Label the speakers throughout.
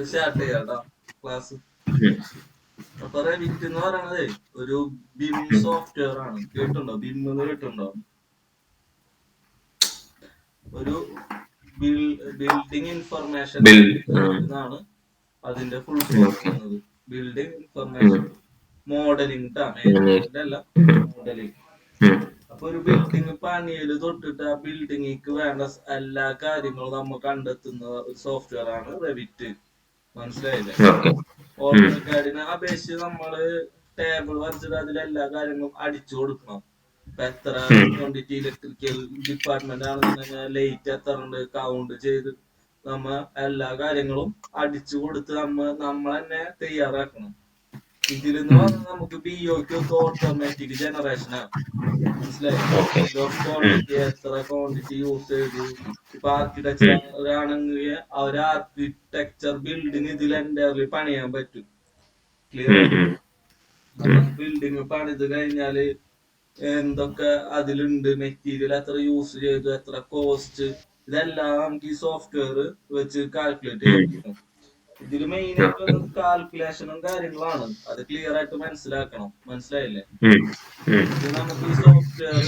Speaker 1: Start ചെയ്യാട്ടോ class. അപ്പൊ Revit എന്ന് പറയണത് ഒരു ബിം സോഫ്റ്റ്വെയർ ആണ്. കേട്ടുണ്ടോ? ബിം എന്ന് കേട്ടുണ്ടോ? ഒരു ബിൽഡിംഗ് ഇൻഫർമേഷൻ എന്നാണ് അതിന്റെ ഫുൾ ഫോം വരുന്നത്. ബിൽഡിംഗ് ഇൻഫർമേഷൻ മോഡലിംഗ് അല്ല മോഡലിംഗ്. അപ്പൊ ഒരു ബിൽഡിംഗ് പണിയിൽ തൊട്ടിട്ട് ആ ബിൽഡിങ്ങിക്ക് വേണ്ട എല്ലാ കാര്യങ്ങളും നമ്മൾ കണ്ടെത്തുന്ന ഒരു സോഫ്റ്റ്വെയർ ആണ് റെവിറ്റ്. മനസ്സിലായില്ലേ? ഓട്ടോകാഡിനെ അപേക്ഷിച്ച് നമ്മള് ടേബിൾ വരച്ചിട്ട് അതിൽ എല്ലാ കാര്യങ്ങളും അടിച്ചു കൊടുക്കണം. ഇപ്പൊ എത്ര ക്വാണ്ടിറ്റി ഇലക്ട്രിക്കൽ ഡിപ്പാർട്ട്മെന്റ് ആണെന്നുണ്ടെങ്കിൽ ലൈറ്റ് എത്ര ഉണ്ട് കൗണ്ട് ചെയ്ത് നമ്മ എല്ലാ കാര്യങ്ങളും അടിച്ചു കൊടുത്ത് നമ്മൾ തന്നെ തയ്യാറാക്കണം. ഇതിലെന്ന് പറഞ്ഞാൽ നമുക്ക് BOQ ഓട്ടോമാറ്റിക് ജനറേഷനാണ്. മനസ്സിലായി? എത്ര ക്വാണ്ടിറ്റി യൂസ് ചെയ്തു. ഇപ്പൊ ആർക്കിടെക്ചർ ആണെങ്കിൽ ഒരു ആർക്കിടെക്ചർ ബിൽഡിംഗ് ഇതിൽ എൻ്റയർലി പണിയാൻ പറ്റും. ക്ലിയർ? ബിൽഡിംഗ് പണിത് കഴിഞ്ഞാല് എന്തൊക്കെ അതിലുണ്ട്, മെറ്റീരിയൽ എത്ര യൂസ് ചെയ്തു, എത്ര കോസ്റ്റ്, ഇതെല്ലാം നമുക്ക് ഈ സോഫ്റ്റ്വെയർ വെച്ച് കാൽക്കുലേറ്റ് ചെയ്യാൻ പറ്റും. ഇതിൽ മെയിൻ ആയിട്ട് വരുന്നത് കാൽക്കുലേഷനും കാര്യങ്ങളാണ്. അത് ക്ലിയർ ആയിട്ട് മനസ്സിലാക്കണം. മനസ്സിലായില്ലേ? ഇത് നമുക്ക് ഈ സോഫ്റ്റ്വെയർ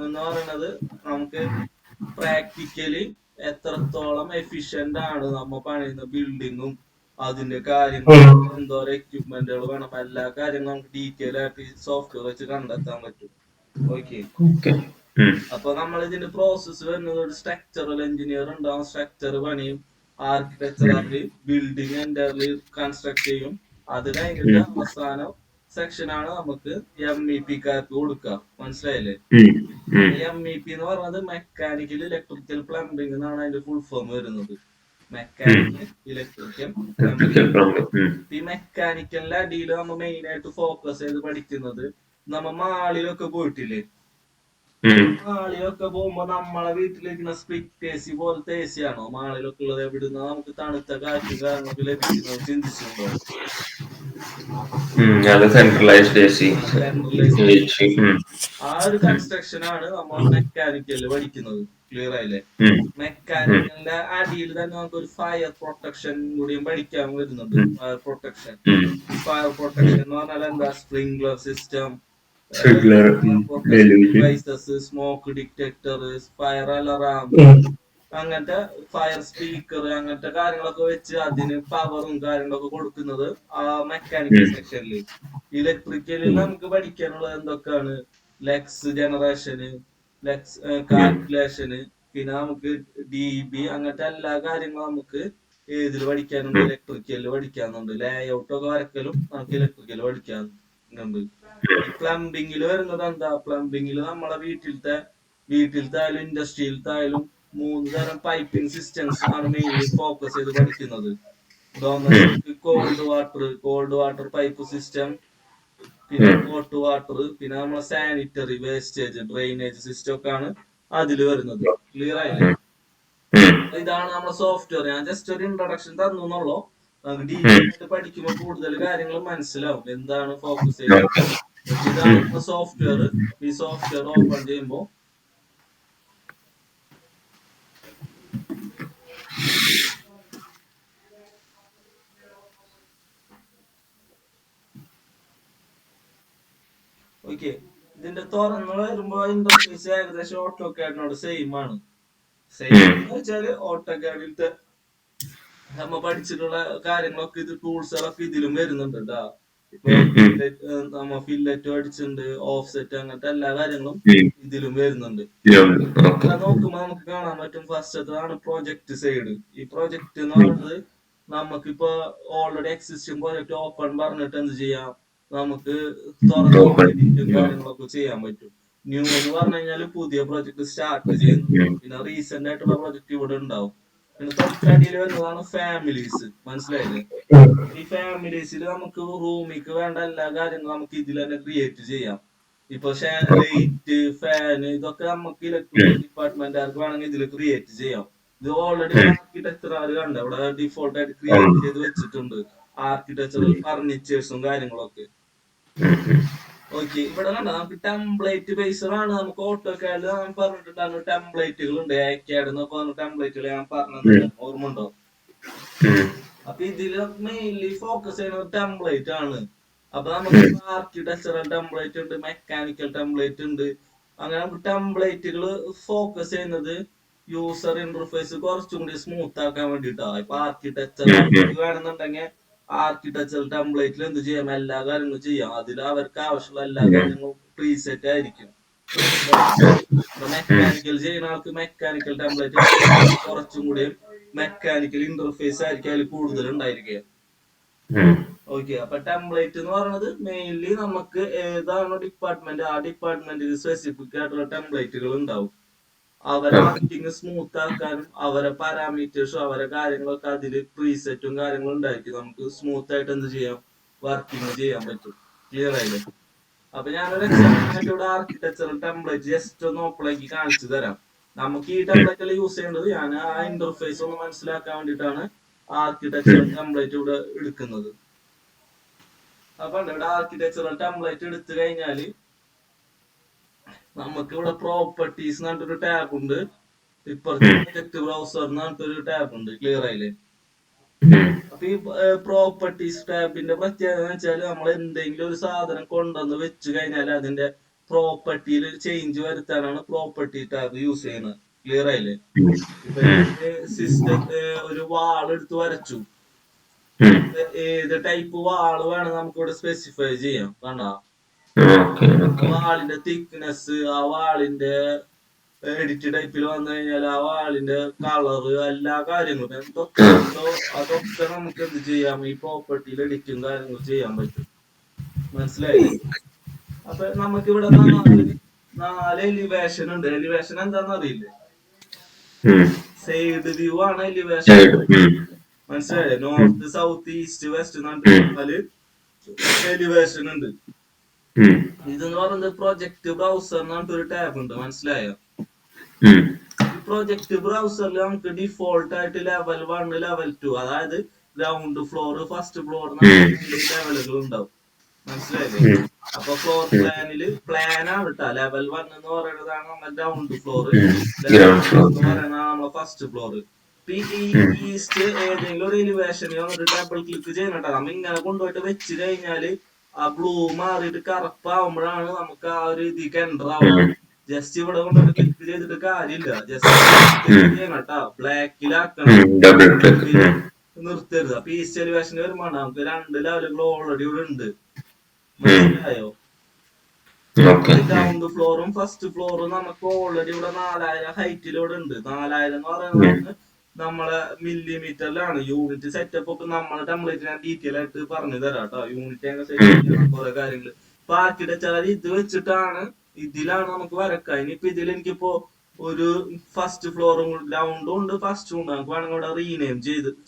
Speaker 1: എന്ന് പറയുന്നത് നമുക്ക് പ്രാക്ടിക്കലി എത്രത്തോളം എഫിഷ്യന്റ് ആണ് നമ്മ പണിയുന്ന ബിൽഡിങ്ങും അതിന്റെ കാര്യങ്ങളും എന്തോരം എക്യുപ്മെന്റുകൾ വേണം, എല്ലാ കാര്യങ്ങളും നമുക്ക് ഡീറ്റെയിൽ ആയിട്ട് സോഫ്റ്റ്വെയർ വെച്ച് കണ്ടെത്താൻ പറ്റും. ഓക്കെ. അപ്പൊ നമ്മൾ ഇതിന്റെ പ്രോസസ്സ് വരുന്നത് ഒരു സ്ട്രക്ചറൽ എഞ്ചിനീയർ ഉണ്ടാവും. സ്ട്രക്ചർ പണിയും ആർക്കിടെക്ചർ ബിൽഡിംഗ് എൻ്റയർലി കൺസ്ട്രക്ട് ചെയ്യും. അത് കഴിഞ്ഞിട്ട് അവസാനം സെക്ഷനാണ് നമുക്ക് MEP-കാർക്ക് കൊടുക്കുക. മനസ്സിലായില്ലേ? MEP എന്ന് പറയുന്നത് മെക്കാനിക്കൽ ഇലക്ട്രിക്കൽ പ്ലംബിംഗ് എന്നാണ് അതിന്റെ ഫുൾ ഫോം വരുന്നത്. Mechanical electrical plumbing. ഈ മെക്കാനിക്കലിന്റെ അടിയിൽ നമ്മൾ മെയിൻ ആയിട്ട് ഫോക്കസ് ചെയ്ത് പഠിക്കുന്നത്, നമ്മ മാളിലൊക്കെ പോയിട്ടില്ലേ? മാളിലൊക്കെ പോകുമ്പോ നമ്മളെ വീട്ടിലിരിക്കുന്ന സ്പ്ലിറ്റ് AC പോലത്തെ AC ആണോ മാളിലൊക്കെ ഉള്ളത്? എവിടുന്ന നമുക്ക് തണുത്ത കാറ്റും കാര്യങ്ങളൊക്കെ ലഭിക്കുന്നത് ചിന്തിച്ചിട്ടുണ്ടോ? ആ ഒരു കൺസ്ട്രക്ഷൻ ആണ് നമ്മൾ മെക്കാനിക്കലിൽ പഠിക്കുന്നത്. ക്ലിയർ ആയില്ലേ? മെക്കാനിക്കലിന്റെ അടിയിൽ തന്നെ നമുക്ക് ഒരു ഫയർ പ്രൊട്ടക്ഷൻ കൂടിയും പഠിക്കാൻ വരുന്നുണ്ട്. Fire protection. ഫയർ പ്രൊട്ടക്ഷൻ എന്ന് പറഞ്ഞാൽ എന്താ? Sprinkler system, devices, smoke detector, fire alarm, അങ്ങനത്തെ ഫയർ സ്പീക്കർ, അങ്ങനത്തെ കാര്യങ്ങളൊക്കെ വെച്ച് അതിന് പവറും കാര്യങ്ങളൊക്കെ കൊടുക്കുന്നത് ആ മെക്കാനിക്കൽ സെക്ഷനിൽ. ഇലക്ട്രിക്കലിൽ നമുക്ക് പഠിക്കാനുള്ളത് എന്തൊക്കെയാണ്? ലെക്സ് ജനറേഷന്, ലെക്സ് കാൽക്കുലേഷന്, പിന്നെ നമുക്ക് DB, അങ്ങനത്തെ എല്ലാ കാര്യങ്ങളും നമുക്ക് ഏതിൽ പഠിക്കാനുണ്ട്? ഇലക്ട്രിക്കലിൽ പഠിക്കാനുണ്ട്. ലേഔട്ട് ഒക്കെ വരക്കലും നമുക്ക് ഇലക്ട്രിക്കൽ പഠിക്കാനുണ്ട്. പ്ലംബിങ്ങിൽ വരുന്നത് എന്താ? പ്ലംബിങ്ങിൽ നമ്മളെ വീട്ടിലത്തെ ആയാലും ഇൻഡസ്ട്രിയിലത്തെ ആയാലും 3 തരം പൈപ്പിംഗ് സിസ്റ്റംസ് ആണ് മെയിൻലി ഫോക്കസ് ചെയ്ത് പഠിക്കുന്നത്. കോൾഡ് വാട്ടർ പൈപ്പ് സിസ്റ്റം, പിന്നെ ഹോട്ട് വാട്ടർ, പിന്നെ നമ്മളെ സാനിറ്ററി വേസ്റ്റേജ് ഡ്രെയിനേജ് സിസ്റ്റം ഒക്കെ ആണ് അതിൽ വരുന്നത്. ക്ലിയർ ആയില്ലേ? ഇതാണ് നമ്മുടെ സോഫ്റ്റ്വെയർ. ഞാൻ ജസ്റ്റ് ഒരു ഇൻട്രൊഡക്ഷൻ തന്നുള്ളൂ. നമുക്ക് ഡീറ്റെയിൽ പഠിക്കുമ്പോൾ കൂടുതൽ കാര്യങ്ങൾ മനസ്സിലാവും എന്താണ് ഫോക്കസ് ചെയ്യുന്നത്. ഇതാണ് നമ്മുടെ സോഫ്റ്റ്വെയർ. ഈ സോഫ്റ്റ്വെയർ ഓപ്പൺ ചെയ്യുമ്പോൾ ഇതിന്റെ തുറന്നു വരുമ്പോ ഇന്റർഫേസ് ഏകദേശം ഓട്ടോകാഡിനോട് സെയിം ആണ്. സെയിം എന്ന് വെച്ചാല് ഓട്ടോകാഡിലത്തെ നമ്മ പഠിച്ചിട്ടുള്ള കാര്യങ്ങളൊക്കെ ഇത് ടൂൾസുകളൊക്കെ ഇതിലും വരുന്നുണ്ട് കേട്ടാ. ഇപ്പൊ നമ്മ ഫില്ലറ്റ് പഠിച്ചിട്ടുണ്ട്, ഓഫ്സെറ്റ്, അങ്ങനത്തെ എല്ലാ കാര്യങ്ങളും ഇതിലും വരുന്നുണ്ട്. നോക്കുമ്പോ നമുക്ക് കാണാൻ പറ്റും. ഫസ്റ്റത്താണ് പ്രൊജക്ട് സൈഡ്. ഈ പ്രൊജക്ട് എന്ന് പറയുന്നത് നമുക്കിപ്പോ ഓൾറെഡി എക്സിസ്റ്റിംഗ് പ്രൊജക്ട് ഓപ്പൺ പറഞ്ഞിട്ട് എന്ത് ചെയ്യാം? നമുക്ക് തുറന്ന് കാര്യങ്ങളൊക്കെ ചെയ്യാൻ പറ്റും. ന്യൂ എന്ന് പറഞ്ഞു കഴിഞ്ഞാൽ പുതിയ പ്രൊജക്ട് സ്റ്റാർട്ട് ചെയ്യുന്നു. പിന്നെ റീസെന്റ് ആയിട്ടുള്ള പ്രൊജക്ട് ഇവിടെ ഉണ്ടാവും. പിന്നെ തൊട്ടടിയിൽ വരുന്നതാണ് ഫാമിലീസ്. മനസ്സിലായില്ലേ? ഈ ഫാമിലീസിൽ നമുക്ക് റൂമിക്ക് വേണ്ട എല്ലാ കാര്യങ്ങളും നമുക്ക് ഇതിൽ തന്നെ ക്രിയേറ്റ് ചെയ്യാം. ഇപ്പൊ ലൈറ്റ്, ഫാന്, ഇതൊക്കെ നമുക്ക് ഇലക്ട്രിക്കൽ ഡിപ്പാർട്ട്മെന്റുകാർക്ക് വേണമെങ്കിൽ ഇതിൽ ക്രിയേറ്റ് ചെയ്യാം. ഇത് ഓൾറെഡി ആർക്കിടെക്ചർ കണ്ട ഇവിടെ ഡിഫോൾട്ട് ആയിട്ട് ക്രിയേറ്റ് ചെയ്ത് വെച്ചിട്ടുണ്ട്. ആർക്കിടെക്ചറൽ ഫർണിച്ചേഴ്സും കാര്യങ്ങളൊക്കെ. ഇവിടെ കണ്ട നമുക്ക് ടെംപ്ലേറ്റ് ബേസ്ഡ് ആണ്. നമുക്ക് ഓട്ടോകാഡിൽ ഞാൻ പറഞ്ഞിട്ടുണ്ടായിരുന്നു ടെംപ്ലേറ്റുകൾ ഉണ്ട്. ACAD എന്നൊക്കെ പറഞ്ഞ ടെംപ്ലേറ്റുകൾ ഞാൻ പറഞ്ഞത് ഓർമ്മ ഉണ്ടോ? അപ്പൊ ഇതില് മെയിൻലി ഫോക്കസ് ചെയ്യുന്നത് ടെംപ്ലേറ്റ് ആണ്. അപ്പൊ നമുക്ക് ആർക്കിടെക്ചറൽ ടെംപ്ലേറ്റ് ഉണ്ട്, മെക്കാനിക്കൽ ടെംപ്ലേറ്റ് ഉണ്ട്. അങ്ങനെ നമുക്ക് ടെംപ്ലേറ്റുകൾ ഫോക്കസ് ചെയ്യുന്നത് യൂസർ ഇന്റർഫേസ് കുറച്ചും കൂടി സ്മൂത്ത് ആക്കാൻ വേണ്ടിട്ടാണ്. ഇപ്പൊ ആർക്കിടെക്ചർ വേണമെന്നുണ്ടെങ്കിൽ ആർക്കിടെക്ചറൽ ടെംപ്ലേറ്റിൽ എന്ത് ചെയ്യാം, എല്ലാ കാര്യങ്ങളും ചെയ്യാം. അതിൽ അവർക്ക് ആവശ്യമുള്ള എല്ലാ കാര്യങ്ങളും പ്രീസെറ്റ് ആയിരിക്കും. മെക്കാനിക്കൽ ചെയ്യുന്ന ആൾക്ക് മെക്കാനിക്കൽ ടെംപ്ലേറ്റ്, കുറച്ചും കൂടി മെക്കാനിക്കൽ ഇന്റർഫേസ് ആയിരിക്കും അതിൽ കൂടുതൽ ഉണ്ടായിരിക്കുക. ഓക്കെ. അപ്പൊ ടെംപ്ലേറ്റ് എന്ന് പറയുന്നത് മെയിൻലി നമുക്ക് ഏതാണോ ഡിപ്പാർട്ട്മെന്റ്, ആ ഡിപ്പാർട്ട്മെന്റിന് സ്പെസിഫിക് ആയിട്ടുള്ള ടെംപ്ലേറ്റുകൾ ഉണ്ടാവും. അവരെ വർക്കിംഗ് സ്മൂത്ത് ആക്കാനും അവരെ പാരാമീറ്റേഴ്സും അവരെ കാര്യങ്ങളൊക്കെ അതിൽ പ്രീസെറ്റും കാര്യങ്ങളും ഉണ്ടായിരിക്കും. നമുക്ക് സ്മൂത്ത് ആയിട്ട് എന്ത് ചെയ്യാം, വർക്കിംഗ് ചെയ്യാൻ പറ്റും. ക്ലിയർ ആയില്ലേ? അപ്പൊ ഞാനൊരു എക്സാമ്പിൾ ആയിട്ട് ഇവിടെ ആർക്കിടെക്ചറൽ ടെംപ്ലേറ്റ് ജസ്റ്റ് ഒന്ന് ഓപ്പണാക്കി കാണിച്ചു തരാം. നമുക്ക് ഈ ടെംപ്ലേറ്റ് യൂസ് ചെയ്യേണ്ടത്, ഞാൻ ആ ഇന്റർഫേസ് ഒന്ന് മനസ്സിലാക്കാൻ വേണ്ടിയിട്ടാണ് ആർക്കിടെക്ചറൽ ടെംപ്ലേറ്റ് ഇവിടെ എടുക്കുന്നത്. അപ്പൊ ഇവിടെ ആർക്കിടെക്ചറൽ ടെംപ്ലേറ്റ് എടുത്തു കഴിഞ്ഞാല് നമുക്ക് ഇവിടെ പ്രോപ്പർട്ടീസ് എന്ന് പറഞ്ഞിട്ടൊരു ടാബ് ഉണ്ട്, ഇപ്പുറത്തെ പ്രൊജക്ട് ബ്രൗസർ എന്ന് പറഞ്ഞിട്ടൊരു ടാബ് ഉണ്ട്. ക്ലിയർ ആയില്ലേ? അപ്പൊ ഈ പ്രോപ്പർട്ടീസ് ടാബിന്റെ പ്രത്യേകത എന്ന് വെച്ചാൽ നമ്മൾ എന്തെങ്കിലും ഒരു സാധനം കൊണ്ടുവന്ന് വെച്ച് കഴിഞ്ഞാൽ അതിന്റെ പ്രോപ്പർട്ടിയിൽ ചേഞ്ച് വരുത്താനാണ് പ്രോപ്പർട്ടി ടാബ് യൂസ് ചെയ്യുന്നത്. ക്ലിയർ ആയില്ലേ? ഇപ്പൊ സിസ്റ്റം ഒരു വാൾ എടുത്ത് വരച്ചു, ഏത് ടൈപ്പ് വാള് വേണം നമുക്ക് ഇവിടെ സ്പെസിഫൈ ചെയ്യാം. കണ്ടാ, വാളിന്റെ തിക്നെസ്, ആ വാളിന്റെ എഡിറ്റ് ടൈപ്പിൽ വന്നു കഴിഞ്ഞാൽ ആ വാളിന്റെ കളറ്, എല്ലാ കാര്യങ്ങളും അതൊക്കെ നമുക്ക് എന്ത് ചെയ്യാം, ഈ പ്രോപ്പർട്ടിയിൽ എഡിറ്റും കാര്യങ്ങളും ചെയ്യാൻ പറ്റും. മനസ്സിലായി? അപ്പൊ നമുക്ക് ഇവിടെ നാല് എലിവേഷൻ ഉണ്ട്. എലിവേഷൻ എന്താന്ന് അറിയില്ലേ? സൈഡ് വ്യൂ ആണ് എലിവേഷൻ. മനസ്സിലായില്ലേ? നോർത്ത്, സൗത്ത്, ഈസ്റ്റ്, വെസ്റ്റ് നാല് എലിവേഷൻ ഉണ്ട്. ഇതെന്ന് പറയുന്നത് പ്രൊജക്ട് ബ്രൗസർ എന്ന് പറഞ്ഞിട്ടൊരു ടാബ് ഉണ്ട്. മനസ്സിലായോ? ഈ പ്രൊജക്ട് ബ്രൗസറിൽ നമുക്ക് ഡിഫോൾട്ട് ആയിട്ട് ലെവൽ 1, ലെവൽ 2, അതായത് ഗ്രൗണ്ട് ഫ്ലോർ, ഫസ്റ്റ് ഫ്ലോർ ലെവലുകൾ ഉണ്ടാവും. മനസ്സിലായില്ലേ? അപ്പൊ ഫ്ലോർ പ്ലാനില് പ്ലാൻ ആണ് കേട്ടോ. ലെവൽ 1 എന്ന് പറയുന്നതാണ് നമ്മുടെ ഗ്രൗണ്ട് ഫ്ലോർ, ലെവൽ 2 എന്ന് പറയുന്നതാണ് നമ്മുടെ ഫസ്റ്റ് ഫ്ലോർ. ഈ ഈസ്റ്റ് ഏതെങ്കിലും ഒരു എലിവേഷനിൽ വന്നിട്ട് ഡബിൾ ക്ലിക്ക് ചെയ്യണട്ടോ. നമ്മ ഇങ്ങനെ കൊണ്ടുപോയിട്ട് വെച്ച് കഴിഞ്ഞാല് ആ ബ്ലൂ മാറിയിട്ട് കറുപ്പാവുമ്പോഴാണ് നമുക്ക് ആ ഒരു ഇതിക്ക് എൻ്റർ ആവുന്നത്. ജസ്റ്റ് ഇവിടെ കൊണ്ടുപോയിട്ട് ക്ലിക്ക് ചെയ്തിട്ട് കാര്യമില്ല. ജസ്റ്റ് ചെയ്യണട്ടാ, ബ്ലാക്കിലാക്കണം, നിർത്തരുത്. അപ്പൊ ഈസ്റ്റ് എലിവേഷന് വരുമ്പോ നമുക്ക് 2 ലെവലുകൾ ഓൾറെഡി ഇവിടെ ഉണ്ട്. മനസ്സിലായോ? ഗ്രൗണ്ട് ഫ്ലോറും ഫസ്റ്റ് ഫ്ലോറും നമുക്ക് ഓൾറെഡി ഇവിടെ 4000 ഹൈറ്റിലൂടെ ഉണ്ട്. 4000 എന്ന് പറയുന്നത് നമ്മളെ മില്ലിമീറ്ററിലാണ്. യൂണിറ്റ് സെറ്റപ്പ് ഒക്കെ നമ്മളെ ടെംപ്ലേറ്റ് ഞാൻ ഡീറ്റെയിൽ ആയിട്ട് പറഞ്ഞു തരാം കേട്ടോ. യൂണിറ്റ് എങ്ങനെ സെറ്റ് ചെയ്യണം, കുറെ കാര്യങ്ങള്. ഇപ്പൊ ആർക്കിടെക്ചർ ഇത് വെച്ചിട്ടാണ്, ഇതിലാണ് നമുക്ക് വരക്കാം. ഇനിയിപ്പോ ഇതിൽ എനിക്കിപ്പോ ഒരു ഫസ്റ്റ് ഫ്ലോറും ഗ്രൗണ്ടും ഉണ്ട്, ഫസ്റ്റും ഉണ്ട്. നമുക്ക് വേണമെങ്കിൽ ഇവിടെ റീനെയിം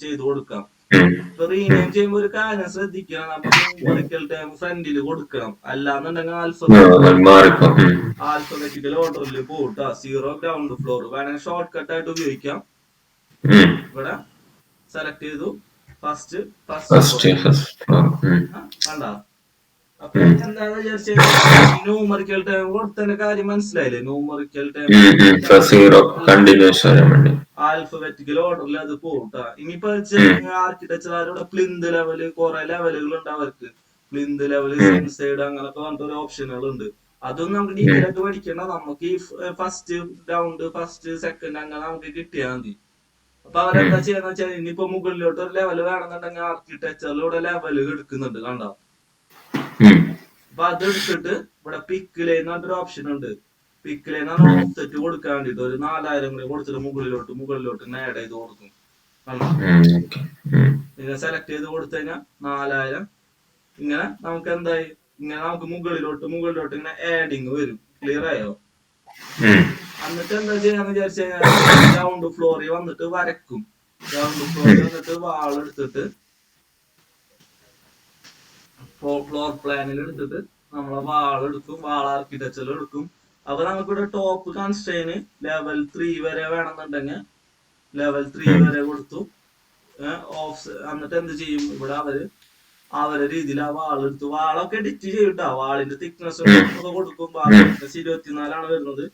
Speaker 1: ചെയ്ത് കൊടുക്കാം. ഇപ്പൊ റീനെയിം ചെയ്യുമ്പോ ഒരു കാര്യം ശ്രദ്ധിക്കണം, നമ്മൾ ന്യൂമറിക്കൽ ടൈം ഫ്രണ്ടിൽ കൊടുക്കണം. അല്ലാന്നുണ്ടെങ്കിൽ ആൽഫബറ്റിക്കൽ ഓർഡറിൽ പോട്ടാ. 0 ഗ്രൗണ്ട് ഫ്ലോർ വേണമെങ്കിൽ ഷോർട്ട് കട്ട് ആയിട്ട് ഉപയോഗിക്കാം. ഇവിടെ സെലക്ട് ചെയ്തു ഫസ്റ്റ് കണ്ട. അപ്പൊ എന്താന്ന് വിചാരിച്ചാൽ ന്യൂമറിക്കൽ ടൈം കൊടുത്തതിന്റെ കാര്യം മനസ്സിലായില്ലേ? ന്യൂമറിക്കൽ ടൈം ആൽഫബറ്റിക്കൽ ഓർഡറിൽ അത് പോട്ടാ. ഇനിയിപ്പോ ആർക്കിടെക്ചറുടെ പ്ലിന്ത് ലെവല്, കുറെ ലെവലുകൾ ഉണ്ട് അവർക്ക്. പ്ലിന്ത് ലെവല്, സെൻസൈഡ്, അങ്ങനൊക്കെ പറഞ്ഞിട്ട് ഓപ്ഷനുകൾ ഉണ്ട്. അതൊന്നും നമുക്ക് ഡീറ്റെയിൽ ആയിട്ട് പഠിക്കണം. നമുക്ക് ഈ ഫസ്റ്റ് ഗ്രൗണ്ട്, ഫസ്റ്റ് സെക്കൻഡ് അങ്ങനെ നമുക്ക് കിട്ടിയാൽ മതി. അപ്പൊ അവരെന്താ ചെയ്യാന്ന് വെച്ചാൽ ഇനിയിപ്പോ മുകളിലോട്ട് ഒരു ലെവൽ വേണമെന്നുണ്ടെങ്കിൽ ആർക്കിടെക്ചറിലൂടെ ലെവലുകൾ എടുക്കുന്നുണ്ട്. കണ്ടോ? അപ്പൊ അത് എടുത്തിട്ട് ഇവിടെ പിക്ക് ലൈൻ എന്നൊരു ഓപ്ഷൻ ഉണ്ട്. പിക്ക് ലൈൻ ആണ് ഓഫ്സെറ്റ് കൊടുക്കാൻ വേണ്ടിട്ട് ഒരു 4000 കൂടി കൊടുത്തിട്ട് മുകളിലോട്ട് ആഡ് ചെയ്ത് കൊടുക്കും. കണ്ടോ? ഇങ്ങനെ സെലക്ട് ചെയ്ത് കൊടുത്തു കഴിഞ്ഞാൽ 4000 ഇങ്ങനെ നമുക്ക് എന്തായി, ഇങ്ങനെ നമുക്ക് മുകളിലോട്ട് ഇങ്ങനെ ആഡിങ് വരും. ക്ലിയർ ആയോ? എന്നിട്ട് എന്താ ചെയ്യാന്ന് വിചാരിച്ചു കഴിഞ്ഞാൽ ഗ്രൗണ്ട് ഫ്ലോറിൽ വന്നിട്ട് വരക്കും. ഗ്രൗണ്ട് ഫ്ലോറിൽ വന്നിട്ട് വാളെടുത്തിട്ട് ഫ്ലോർ പ്ലാനിൽ എടുത്തിട്ട് നമ്മളെ വാളെടുക്കും, വാൾ ആർക്കിടെക്ചറിൽ എടുക്കും. അപ്പൊ നമുക്കിവിടെ ടോപ്പ് കൺസ്ട്രെയിന് ലെവൽ 3 വരെ വേണമെന്നുണ്ടെങ്കിൽ ലെവൽ 3 വരെ കൊടുത്തു. എന്നിട്ട് എന്ത് ചെയ്യും, ഇവിടെ അവരെ രീതിയിൽ ആ വാളെടുത്തു. വാളൊക്കെ എഡിറ്റ് ചെയ്യൂട്ടാ. വാളിന്റെ തിക്നെസ് ഒക്കെ കൊടുക്കും. 24 വരുന്നത്.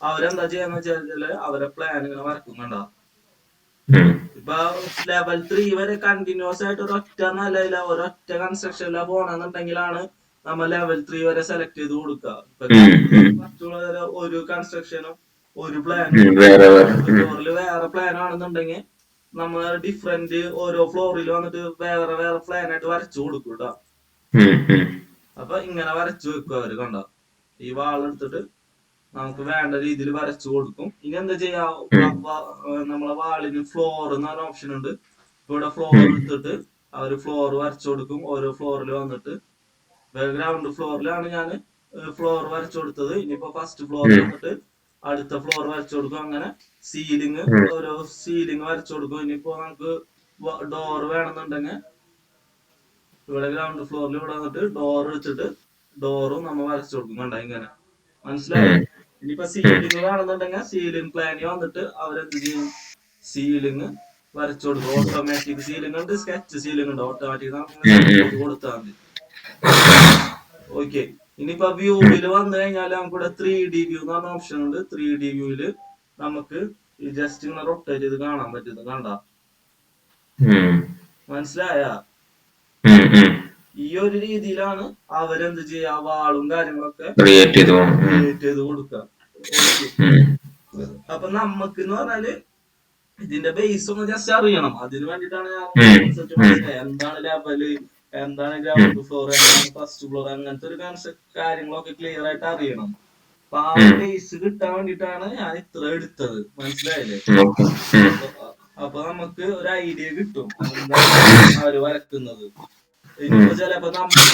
Speaker 1: അവരെന്താ ചെയ്യാന്ന് വെച്ചാല് അവരെ പ്ലാൻ ഇങ്ങനെ വരക്കും. കണ്ട, ഇപ്പൊ ലെവൽ 3 വരെ കണ്ടിന്യൂസ് ആയിട്ട് ഒരൊറ്റ നിലയില ഒരൊറ്റ കൺസ്ട്രക്ഷനില പോണെന്നുണ്ടെങ്കിലാണ് നമ്മൾ ലെവൽ 3 വരെ സെലക്ട് ചെയ്ത് കൊടുക്കുക. ഇപ്പൊ മറ്റുള്ള ഒരു കൺസ്ട്രക്ഷനും ഒരു പ്ലാനും ഫ്ലോറിൽ വേറെ പ്ലാൻ ആണെന്നുണ്ടെങ്കിൽ നമ്മൾ ഡിഫറെന്റ് ഓരോ ഫ്ലോറിൽ വന്നിട്ട് വേറെ വേറെ പ്ലാൻ ആയിട്ട് വരച്ചു കൊടുക്കും കേട്ടോ. അപ്പൊ ഇങ്ങനെ വരച്ചു വെക്കും അവര്, കണ്ട ഈ വാൾ എടുത്തിട്ട് നമുക്ക് വേണ്ട രീതിയിൽ വരച്ചു കൊടുക്കും. ഇനി എന്താ ചെയ്യാ, നമ്മളെ വാളിന് ഫ്ലോർ എന്ന് പറഞ്ഞ ഓപ്ഷൻ ഉണ്ട്. ഇവിടെ ഫ്ലോർ എടുത്തിട്ട് അവര് ഫ്ലോർ വരച്ചു കൊടുക്കും. ഓരോ ഫ്ലോറിൽ വന്നിട്ട് ഗ്രൗണ്ട് ഫ്ലോറിലാണ് ഞാൻ ഫ്ലോർ വരച്ചു കൊടുത്തത്. ഇനിയിപ്പോ ഫസ്റ്റ് ഫ്ലോറിൽ വന്നിട്ട് അടുത്ത ഫ്ലോർ വരച്ചു കൊടുക്കും. അങ്ങനെ സീലിംഗ് ഓരോ സീലിംഗ് വരച്ചു കൊടുക്കും. ഇനിയിപ്പോ നമുക്ക് ഡോർ വേണമെന്നുണ്ടെങ്കിൽ ഇവിടെ ഗ്രൗണ്ട് ഫ്ലോറിൽ ഇവിടെ വന്നിട്ട് ഡോർ വെച്ചിട്ട് ഡോറും നമ്മൾ വരച്ചു കൊടുക്കും. കണ്ട ഇങ്ങനെ, മനസ്സിലായോ? ഇനിയിപ്പോ സീലിംഗ് വേണമെന്നുണ്ടെങ്കിൽ സീലിംഗ് പ്ലാനിൽ വന്നിട്ട് അവരെന്ത് ചെയ്യും, സീലിംഗ് വരച്ചു കൊടുക്കും. ഓട്ടോമാറ്റിക് സീലിംഗ് ഉണ്ട്, സ്കെച്ച് സീലിംഗ് ഉണ്ട്. ഓട്ടോമാറ്റിക് കൊടുത്താൽ മതി. ഓക്കെ. ഇനിയിപ്പോ വ്യൂവിൽ വന്നു കഴിഞ്ഞാൽ നമുക്കിവിടെ 3D വ്യൂ എന്ന് പറഞ്ഞ ഓപ്ഷൻ ഉണ്ട്. 3D വ്യൂവില് നമുക്ക് ജസ്റ്റ് ഇങ്ങനെ റൊട്ടേറ്റ് ചെയ്ത് കാണാൻ പറ്റുന്നത്, കണ്ട മനസ്സിലായ? ഈ ഒരു രീതിയിലാണ് അവരെന്ത് ചെയ്യാ, വാളും കാര്യങ്ങളൊക്കെ ക്രിയേറ്റ് ചെയ്ത് കൊടുക്കുക. അപ്പൊ നമുക്ക് എന്ന് പറഞ്ഞാല് ഇതിന്റെ ബേസ് ഒന്ന് ജസ്റ്റ് അറിയണം. അതിന് വേണ്ടിയിട്ടാണ് ഞാൻ എന്താണ് ലെവല്, എന്താണ് ഗ്രൗണ്ട് ഫ്ലോർ, എന്താണ് ഫസ്റ്റ് ഫ്ലോർ, അങ്ങനത്തെ ഒരു കാര്യങ്ങളൊക്കെ ക്ലിയർ ആയിട്ട് അറിയണം. അപ്പൊ ആ ബേസ് കിട്ടാൻ വേണ്ടിയിട്ടാണ് ഞാൻ ഇത്ര എടുത്തത്, മനസ്സിലായില്ലേ? അപ്പൊ നമുക്ക് ഒരു ഐഡിയ കിട്ടും എന്താണ് അവര് വരക്കുന്നത്. ഇനിയിപ്പോ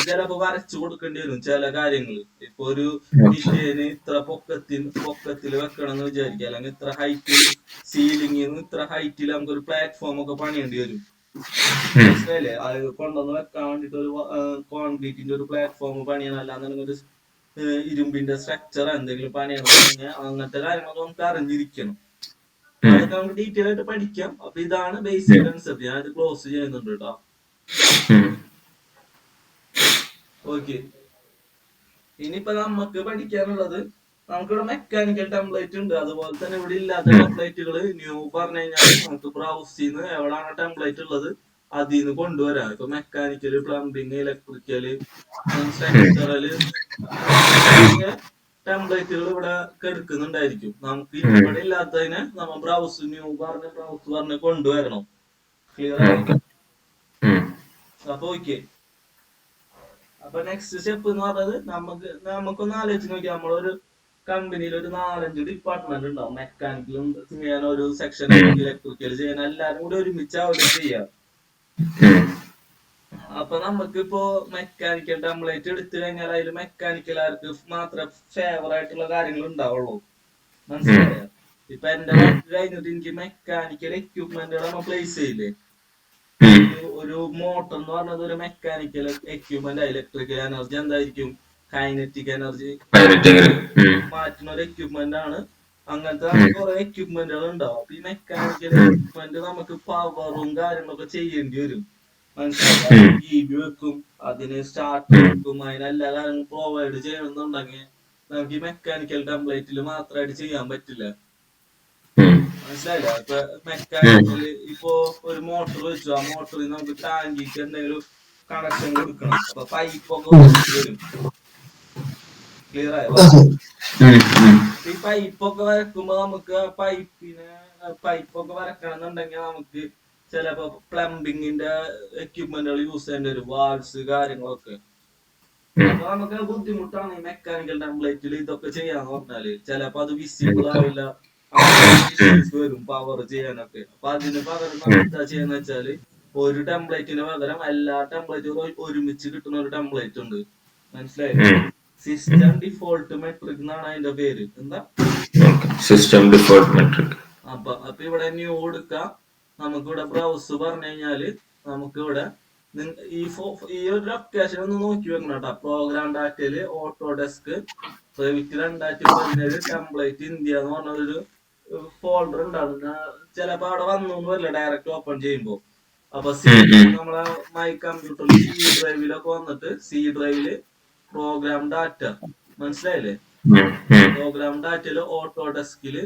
Speaker 1: ചിലപ്പോ വരച്ചു കൊടുക്കേണ്ടി വരും ചില കാര്യങ്ങൾ. ഇപ്പൊ ഒരു ഡിസൈന് ഇത്ര പൊക്കത്തിൽ വെക്കണം എന്ന് വിചാരിക്കുക, അല്ലെങ്കിൽ ഇത്ര ഹൈറ്റിൽ സീലിംഗിൽ ഇത്ര ഹൈറ്റിൽ നമുക്കൊരു പ്ലാറ്റ്ഫോം ഒക്കെ പണിയേണ്ടി വരും, മനസ്സിലായില്ലേ? അത് കൊണ്ടുവന്ന് വെക്കാൻ വേണ്ടിട്ട് ഒരു കോൺക്രീറ്റിന്റെ ഒരു പ്ലാറ്റ്ഫോം പണിയണം, അല്ലാന്നുണ്ടെങ്കിൽ ഒരു ഇരുമ്പിന്റെ സ്ട്രക്ചർ എന്തെങ്കിലും പണിയണമെന്നുണ്ടെങ്കിൽ അങ്ങനത്തെ കാര്യങ്ങളൊക്കെ നമുക്ക് അറിഞ്ഞിരിക്കണം. അതൊക്കെ നമുക്ക് ഡീറ്റെയിൽ ആയിട്ട് പഠിക്കാം. അപ്പൊ ഇതാണ് ബേസിക് കൺസെപ്റ്റ്. ഞാനിത് ക്ലോസ് ചെയ്യുന്നുണ്ട് കേട്ടോ. ഓക്കെ. ഇനിയിപ്പോ നമുക്ക് പഠിക്കാനുള്ളത്, നമുക്കിവിടെ മെക്കാനിക്കൽ ടെംപ്ലേറ്റ് ഉണ്ട്. അതുപോലെ തന്നെ ഇവിടെ ഇല്ലാത്ത ടെംപ്ലേറ്റുകൾ ന്യൂ പറഞ്ഞു കഴിഞ്ഞാൽ നമുക്ക് ബ്രൗസിന്ന് എവിടെയാണ് ടെംപ്ലേറ്റ് ഉള്ളത് അതിൽ നിന്ന് കൊണ്ടുവരാം. ഇപ്പൊ മെക്കാനിക്കല്, പ്ലംബിങ്, ഇലക്ട്രിക്കല്, സ്ട്രക്ചറല്, ടെംപ്ലേറ്റുകൾ ഇവിടെ എടുക്കുന്നുണ്ടായിരിക്കും. നമുക്ക് ഇവിടെ ഇല്ലാത്തതിനെ നമ്മൾ ന്യൂ പറഞ്ഞ് കൊണ്ടുവരണം. ക്ലിയർ ആയി? അപ്പൊ ഓക്കെ. അപ്പൊ നെക്സ്റ്റ് സ്റ്റെപ്പ് എന്ന് പറഞ്ഞത് നമുക്കൊന്ന് ആലോചിച്ച് നോക്കിയാൽ, നമ്മളൊരു കമ്പനിയിൽ ഒരു 4-5 ഡിപ്പാർട്ട്മെന്റ് ഉണ്ടാവും. മെക്കാനിക്കലും ചെയ്യാൻ ഒരു സെക്ഷൻ, ഇലക്ട്രിക്കൽ ചെയ്യാൻ, എല്ലാരും കൂടി ഒരുമിച്ചാവില്ല ചെയ്യാം. അപ്പൊ നമുക്കിപ്പോ മെക്കാനിക്കൽ ടെംപ്ലേറ്റ് എടുത്തു കഴിഞ്ഞാൽ അതിൽ മെക്കാനിക്കലാർക്ക് മാത്രമേ ഫേവർ ആയിട്ടുള്ള കാര്യങ്ങൾ ഉണ്ടാവുള്ളൂ, മനസ്സിലായോ? ഇപ്പൊ എന്റെ വർക്ക് കഴിഞ്ഞിട്ട് എനിക്ക് മെക്കാനിക്കൽ എക്യുപ്മെന്റുകൾ നമ്മൾ പ്ലേസ് ചെയ്യില്ലേ, ഒരു മോട്ടർ എന്ന് പറഞ്ഞത് ഒരു മെക്കാനിക്കൽ എക്യുപ്മെന്റ്, ഇലക്ട്രിക്കൽ എനർജി എന്തായിരിക്കും, കൈനറ്റിക് എനർജി മാറ്റുന്ന ഒരു എക്യുപ്മെന്റ് ആണ്. അങ്ങനത്തെ കുറെ എക്യുപ്മെന്റുകൾ ഉണ്ടാവും. അപ്പൊ ഈ മെക്കാനിക്കൽ എക്യുപ്മെന്റ് നമുക്ക് പവറും കാര്യങ്ങളൊക്കെ ചെയ്യേണ്ടി വരും, മനസ്സിലായി? ഇബി വെക്കും, അതിന് സ്റ്റാർട്ടർ വെക്കും, അതിനെല്ലാ കാര്യങ്ങളും പ്രൊവൈഡ് ചെയ്യണമെന്നുണ്ടെങ്കിൽ നമുക്ക് ഈ മെക്കാനിക്കൽ ടെംപ്ലേറ്റിൽ മാത്രമായിട്ട് ചെയ്യാൻ പറ്റില്ല, മനസ്സിലായില്ല? ഇപ്പൊ മെക്കാനിക്കല് ഇപ്പൊ ഒരു മോട്ടർ വെച്ചു, ആ മോട്ടറിൽ നമുക്ക് ടാങ്കിക്ക് എന്തെങ്കിലും കണക്ഷൻ കൊടുക്കണം. അപ്പൊ പൈപ്പൊക്കെ വരും, ക്ലിയർ ആയോ? ഈ പൈപ്പൊക്കെ വരക്കുമ്പോ നമുക്ക് പൈപ്പൊക്കെ വരക്കണം എന്നുണ്ടെങ്കിൽ നമുക്ക് ചിലപ്പോ പ്ലംബിങ്ങിന്റെ എക്യുപ്മെന്റുകൾ യൂസ് ചെയ്യേണ്ടി വരും, വാൾസ് കാര്യങ്ങളൊക്കെ. അപ്പൊ നമുക്ക് ബുദ്ധിമുട്ടാണ് ഈ മെക്കാനിക്കൽ ടെംപ്ലേറ്റിൽ ഇതൊക്കെ ചെയ്യാന്ന് പറഞ്ഞാല്. ചിലപ്പോ അത് വിസിബിൾ ആവില്ല, ഇഷ്യൂസ് വരും പവർ ചെയ്യാനൊക്കെ. അപ്പൊ അതിന് പകരം നമ്മൾ എന്താ ചെയ്യാന്ന് വെച്ചാല്, ഒരു ടെംപ്ലേറ്റിന് പകരം എല്ലാ ടെംപ്ലേറ്റുകളും ഒരുമിച്ച് കിട്ടുന്ന ഒരു ടെംപ്ലേറ്റ് ഉണ്ട്, മനസ്സിലായില്ലേ? സിസ്റ്റം ഡിഫോൾട്ട് മെട്രിക് എന്നാണ് അതിന്റെ പേര്. എന്താ? System default metric. അപ്പൊ ഇവിടെ ന്യൂ എടുക്കാം. നമുക്കിവിടെ ബ്രൗസ് പറഞ്ഞു കഴിഞ്ഞാല് നമുക്കിവിടെ ഈ ഒരു ലൊക്കേഷൻ ഒന്ന് നോക്കി വെക്കണം കേട്ടോ. പ്രോഗ്രാം ഡാറ്റയില് ഓട്ടോഡെസ്ക് റെവിറ്റ് 2017 ടെംപ്ലേറ്റ് ഇന്ത്യ എന്ന് പറഞ്ഞൊരു ഫോൾഡർ ഉണ്ടാവും. ചിലപ്പോ അവിടെ വന്നു വരില്ല ഡയറക്റ്റ് ഓപ്പൺ ചെയ്യുമ്പോ. അപ്പൊ നമ്മളെ മൈ കമ്പ്യൂട്ടറിൽ സി ഡ്രൈവിലൊക്കെ വന്നിട്ട് സി ഡ്രൈവില് പ്രോഗ്രാം ഡാറ്റ, മനസ്സിലായില്ലേ? പ്രോഗ്രാം ഡാറ്റയില് ഓട്ടോഡെസ്കില്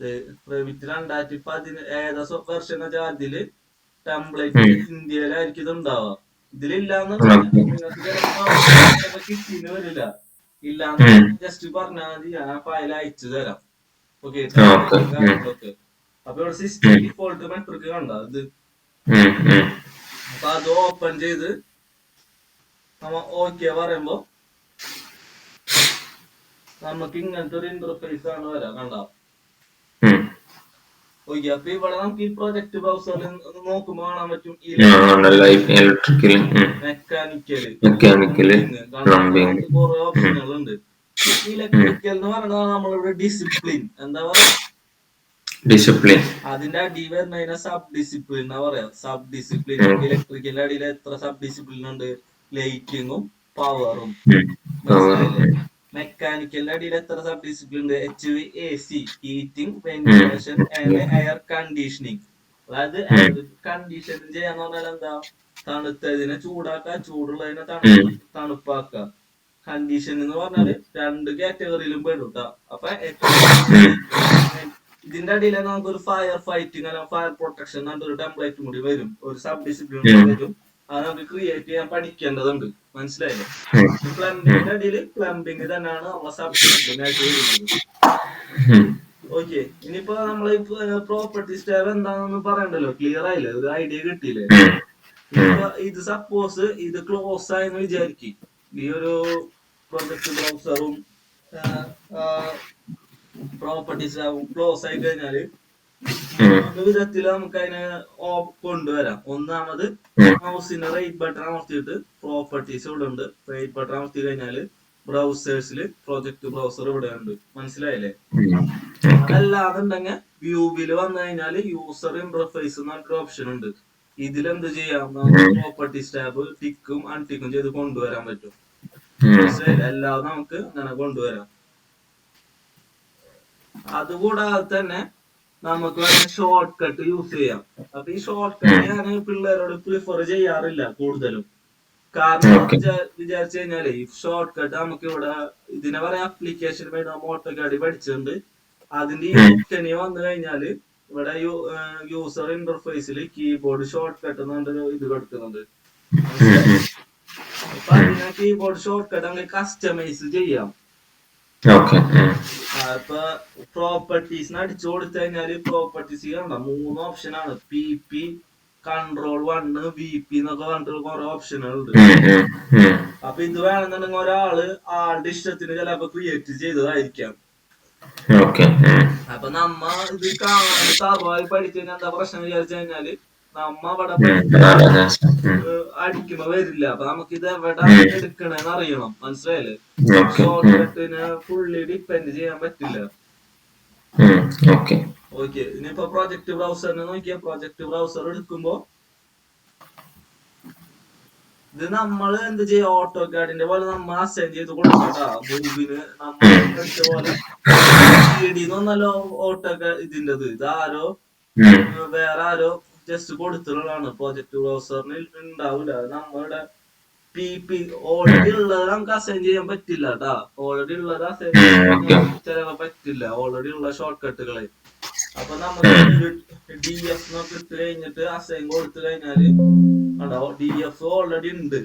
Speaker 1: റെവിറ്റ് 2010 ഏതാ വെർഷൻ വെച്ചാൽ അതില് ടെംപ്ലേറ്റ് ഇന്ത്യയിലായിരിക്കും ഇത് ഉണ്ടാവുക. ഇതിലില്ലാന്നുണ്ടെങ്കിൽ നിങ്ങൾക്ക് ചിലപ്പോ കിട്ടിന്ന് വരില്ല. ഇല്ലാന്നുണ്ടെങ്കിൽ ജസ്റ്റ് പറഞ്ഞാൽ മതി, ഞാൻ ആ ഫയൽ അയച്ചു തരാം. ഓക്കെ, കാര്യങ്ങളൊക്കെ. അപ്പൊ ഇവിടെ സിസ്റ്റം ഡിഫോൾട്ട് മെട്രിക് കണ്ടോ ഇത്. അപ്പൊ അത് ഓപ്പൺ ചെയ്ത് നമ്മ ഓക്കെ പറയുമ്പോ നമുക്ക് ഇങ്ങനത്തെ ഒരു ഇന്റർഫേസ് ആണ് വരാം. കണ്ടോ? ഓക്കെ, അപ്പൊ ഇവിടെ നമുക്ക് ഈ പ്രൊജക്ട് ബ്രൗസറിൽ നോക്കുമ്പോ കാണാൻ പറ്റും മെക്കാനിക്കല്, കുറെ ഓപ്ഷനുകൾ ഉണ്ട്. ഇലക്ട്രിക്കൽ എന്ന് പറയുന്നത് നമ്മളിവിടെ ഡിസിപ്ലിൻ എന്താ പറയാ, ഡിസിപ്ലിൻ. അതിന്റെ അടി വരുന്നതിനെ സബ് ഡിസിപ്ലിൻ എന്നാ പറയാ. സബ് ഡിസിപ്ലിൻ ഇലക്ട്രിക്കലിന്റെ അടിയിൽ എത്ര സബ് ഡിസിപ്ലിൻ ഉണ്ട്? ലൈറ്റിങ്ങും പവറും. മനസ്സിലായില്ലേ? മെക്കാനിക്കലിന്റെ അടിയിൽ എത്ര സബ് ഡിസിപ്ലിൻ ഉണ്ട്? HVAC, heating, ventilation and air conditioning. അതായത് കണ്ടീഷനിങ് ചെയ്യാന്ന് പറഞ്ഞാൽ എന്താ? തണുത്തതിനെ ചൂടാക്കുക, ചൂടുള്ളതിനെ തണുപ്പാക്കുക. കണ്ടീഷൻ എന്ന് പറഞ്ഞാല് 2 കാറ്റഗറിയിലും പെടും. അപ്പൊ ഇതിന്റെ അടിയിൽ നമുക്കൊരു ഫയർ ഫൈറ്റിംഗ് അല്ലെങ്കിൽ ഫയർ പ്രൊട്ടക്ഷൻ എന്നൊരു ടെംപ്ലേറ്റും കൂടി വരും, ഒരു സബ് ഡിസിപ്ലിൻ വരും. അത് നമുക്ക് ക്രിയേറ്റ് ചെയ്യാൻ പഠിക്കേണ്ടതുണ്ട്. മനസ്സിലായില്ലേ? പ്ലംബിങ്ങിന്റെ അടിയിൽ പ്ലംബിങ് തന്നെയാണ് നമ്മളെ സബ് ഡിസിപ്ലിൻ ആയിട്ട് വരുന്നത്. ഓക്കെ, ഇനിയിപ്പോ നമ്മള് പ്രോപ്പർട്ടീസ് ടാബ് എന്താണെന്ന് പറയണ്ടല്ലോ, ക്ലിയർ ആയില്ലേ? ഒരു ഐഡിയ കിട്ടിയില്ലേ? ഇത് സപ്പോസ് ഇത് ക്ലോസ് ആയെന്ന് വിചാരിക്കും, ഈ ഒരു പ്രൊജക്ട് ബ്രൗസറും പ്രോപ്പർട്ടീസ് ക്ലോസ് ആയി കഴിഞ്ഞാല് മൂന്ന് വിധത്തിൽ നമുക്ക് അതിനെ കൊണ്ടുവരാം. ഒന്നാമത് മൗസിന്റെ റൈറ്റ് ബട്ടൺ അമർത്തിയിട്ട് പ്രോപ്പർട്ടീസ് ഇവിടെ ഉണ്ട്. റൈറ്റ് ബട്ടൺ അമർത്തി കഴിഞ്ഞാല് ബ്രൗസേഴ്സിൽ പ്രൊജക്ട് ബ്രൗസർ ഇവിടെ ഉണ്ട്. മനസ്സിലായില്ലേ? അതല്ലാന്നുണ്ടെങ്കിൽ വ്യൂവിൽ വന്നു കഴിഞ്ഞാല് യൂസർ ഇന്റർഫേസ് എന്നൊരു ഓപ്ഷൻ ഉണ്ട്. ഇതിലെന്ത് ചെയ്യാം? നമുക്ക് പ്രോപ്പർട്ടീസ് ടാബ് ടിക്കും അൺടിക്കും ചെയ്ത് കൊണ്ടുവരാൻ പറ്റും. മനസ്സിലായില്ലേ? എല്ലാം നമുക്ക് അങ്ങനെ കൊണ്ടുവരാം. അതുകൂടാതെ തന്നെ നമുക്ക് ഷോർട്ട് കട്ട് യൂസ് ചെയ്യാം. അപ്പൊ ഈ ഷോർട്ട് കട്ട് ഞാൻ പിള്ളേരോട് പ്രിഫർ ചെയ്യാറില്ല കൂടുതലും. കാരണം വിചാരിച്ചു കഴിഞ്ഞാല് ഈ ഷോർട്ട് കട്ട് നമുക്ക് ഇവിടെ ഇതിനെ പറയാം അപ്ലിക്കേഷൻ വേണ്ടി നമ്മൾ ഓട്ടോകാഡ് പഠിച്ചിട്ടുണ്ട്. അതിന്റെ ഈ ഓപ്ഷനി വന്നു കഴിഞ്ഞാല് ഇവിടെ യൂസർ ഇന്റർഫേസിൽ കീബോർഡ് ഷോർട്ട് കട്ട് എന്നൊരു ഇത് കൊടുക്കുന്നുണ്ട്. അപ്പൊ അതിനെ കീബോർഡ് ഷോർട്ട് കട്ട് നമുക്ക് കസ്റ്റമൈസ് ചെയ്യാം. ഇപ്പൊ പ്രോപ്പർട്ടീസിന് അടിച്ചു കൊടുത്തു കഴിഞ്ഞാല് പ്രോപ്പർട്ടീസ് കണ്ട 3 ഓപ്ഷനാണ്. PP, കൺട്രോൾ 1, VP എന്നൊക്കെ പറഞ്ഞിട്ട് കുറെ ഓപ്ഷനുകളുണ്ട്. അപ്പൊ ഇത് വേണമെന്നുണ്ടെങ്കിൽ ഒരാള് ആളുടെ ഇഷ്ടത്തിന് ചിലപ്പോ ക്രിയേറ്റ് ചെയ്തതായിരിക്കാം. അപ്പൊ നമ്മ ഇത് കാണാൻ സാധുവായി പഠിച്ചു കഴിഞ്ഞാൽ എന്താ പ്രശ്നം വിചാരിച്ചു കഴിഞ്ഞാല് നമ്മ അവിടെ അടിക്കുമ്പോ വരില്ല. അപ്പൊ നമുക്ക് ഇത് എവിടെ എടുക്കണെന്ന് അറിയണം. മനസ്സിലായില്ലേ? ഷോർട്ട് കട്ടിന് ഫുള്ളി ഡിപ്പെൻഡ് ചെയ്യാൻ പറ്റില്ല. ഓക്കെ, ഇനിയിപ്പോ പ്രൊജക്ട് ബ്രൗസറിനെ നോക്കിയാ പ്രൊജക്ട് ബ്രൗസർ എടുക്കുമ്പോ ഇത് നമ്മൾ എന്ത് ചെയ്യാം? ഓട്ടോകാഡിന്റെ പോലെ നമ്മ അസൈൻ ചെയ്ത് കൊടുക്കട്ടാ. മൂവിന് നമ്മൾ പഠിച്ച പോലെ ഒന്നല്ലോ ഓട്ടോകാഡ് ഇതിൻ്റെത്. ഇതാരോ വേറെ ആരോ ജസ്റ്റ് കൊടുത്തിട്ടുള്ളതാണ്. പ്രൊജക്ട് ബ്രൗസറിന് ഉണ്ടാവില്ല. നമ്മളുടെ PP ഓൾറെഡി ഉള്ളത് നമുക്ക് അസൈൻ ചെയ്യാൻ പറ്റില്ല കേട്ടാ. ഓൾറെഡി ഉള്ളത് അസൈൻ ചെയ്യാൻ ചിലപ്പോ പറ്റില്ല, ഓൾറെഡി ഉള്ള ഷോർട്ട് കട്ടുകളെ. അപ്പൊ നമുക്ക് DF എന്നൊക്കെ ഇട്ട് കഴിഞ്ഞിട്ട് അസൈൻ കൊടുത്തു കഴിഞ്ഞാല് കണ്ടോ DF ഓൾറെഡി ഉണ്ട്.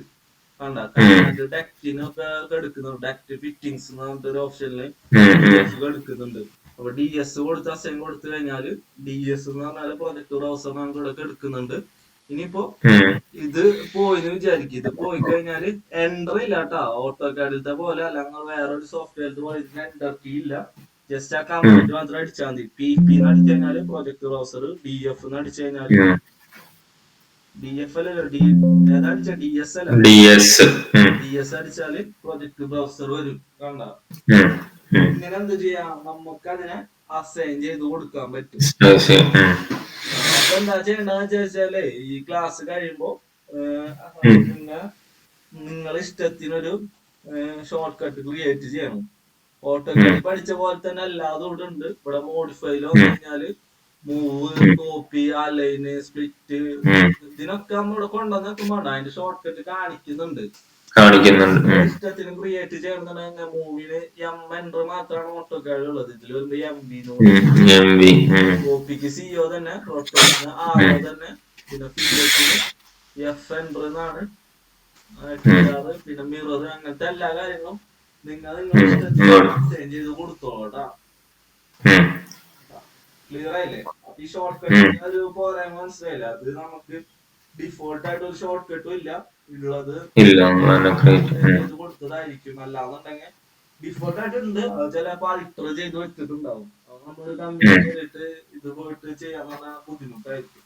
Speaker 1: കണ്ട ഡക്റ്റിനൊക്കെ എടുക്കുന്നുണ്ട്. ഡക്റ്റ് ഫിറ്റിംഗ്സ് എന്ന് പറഞ്ഞിട്ടൊരു ഓപ്ഷനില് എടുക്കുന്നുണ്ട്. അപ്പൊ DS കൊടുത്ത് അസൈൻ കൊടുത്തു കഴിഞ്ഞാല് DS എന്ന് പറഞ്ഞാല് പ്രൊജക്ട് ബ്രൗസർ നമുക്ക് ഇവിടെ എടുക്കുന്നുണ്ട്. ഇനിയിപ്പോ ഇത് പോയിന്ന് വിചാരിക്കും. ഇത് പോയി കഴിഞ്ഞാല് എൻഡർ ഇല്ല കേട്ടാ. ഓട്ടോകാഡിലത്തെ പോലെ അല്ലെങ്കിൽ വേറൊരു സോഫ്റ്റ്വെയർ പോലെ ഇതിന് എൻഡർ കീ ഇല്ല. ജസ്റ്റ് ആ കമാൻഡ് മാത്രം അടിച്ചാൽ മതി. PP എന്ന് അടിച്ചു കഴിഞ്ഞാല് പ്രൊജക്ട് ബ്രൗസർ, DF എന്ന് അടിച്ചു കഴിഞ്ഞാല് DF അല്ലല്ലോ ഏതാ അടിച്ച DS അല്ല DS അടിച്ചാല് പ്രൊജക്ട് ബ്രൗസർ വരും. കണ്ട ഇങ്ങനെ എന്ത് ചെയ്യാം? നമുക്ക് അതിനെ അസൈൻ ചെയ്ത് കൊടുക്കാൻ പറ്റും. അപ്പൊ എന്താ ചെയ്യേണ്ടതെന്ന് ചോദിച്ചാലേ ഈ ക്ലാസ് കഴിയുമ്പോ നിങ്ങൾ ഇഷ്ടത്തിനൊരു ഷോർട്ട് കട്ട് ക്രിയേറ്റ് ചെയ്യണം. ഓട്ടോകാഡ് പഠിച്ച പോലെ തന്നെ അല്ലാതെ ഇവിടെ ഉണ്ട്. ഇവിടെ മോഡിഫൈയിൽ വന്നു കഴിഞ്ഞാല് മൂവ്, കോപ്പി, അലൈന്, സ്പ്ലിറ്റ് ഇതിനൊക്കെ നമ്മളിവിടെ കൊണ്ടുവന്നൊക്കെ വേണ്ട. അതിന്റെ ഷോർട്ട് കട്ട് കാണിക്കുന്നുണ്ട്.
Speaker 2: കാണിക്കുന്നുണ്ട്.
Speaker 1: ഇഷ്ടത്തിന് ക്രിയേറ്റ് ചെയ്യണമെന്നുണ്ടെങ്കിൽ മൂവിയില് എൻട്രി മാത്രമാണ് ഓട്ടോക്കാട് ഉള്ളത്. ഇതിൽ വരുമ്പോ കോപ്പിക്ക് സിഒ തന്നെ, റോട്ടോസിന് ആറോ തന്നെ, പിന്നെ ഫില്ലറ്റിന് എഫ് എൻട്രി എന്നാണ്, TR, പിന്നെ മിറർ, അങ്ങനത്തെ എല്ലാ കാര്യങ്ങളും നിങ്ങൾ നിങ്ങളുടെ ഇഷ്ടത്തിന് ഡിസൈൻ ചെയ്ത് കൊടുത്തോളൂട്ടാ. ക്ലിയർ ആയില്ലേ? ഈ ഷോർട്ട് കട്ടിന് ഒരു പോരായ്മ മനസ്സിലായില്ല. അത് നമുക്ക് ഡിഫോൾട്ട് ആയിട്ട് ഒരു ഷോർട്ട് കട്ടും ഇല്ല, ഉള്ളത് ചെയ്ത് കൊടുത്തതായിരിക്കും. അല്ലാന്നുണ്ടെങ്കിൽ ഡിഫോൾട്ട് ആയിട്ട് ഉണ്ട്, അത് ചിലപ്പോ അൾട്ടർ ചെയ്ത് വെച്ചിട്ടുണ്ടാവും. അത് നമ്മൾ കമ്പനി കയറിയിട്ട് ഇത് പോയിട്ട് ചെയ്യാൻ പറഞ്ഞാൽ ബുദ്ധിമുട്ടായിരിക്കും.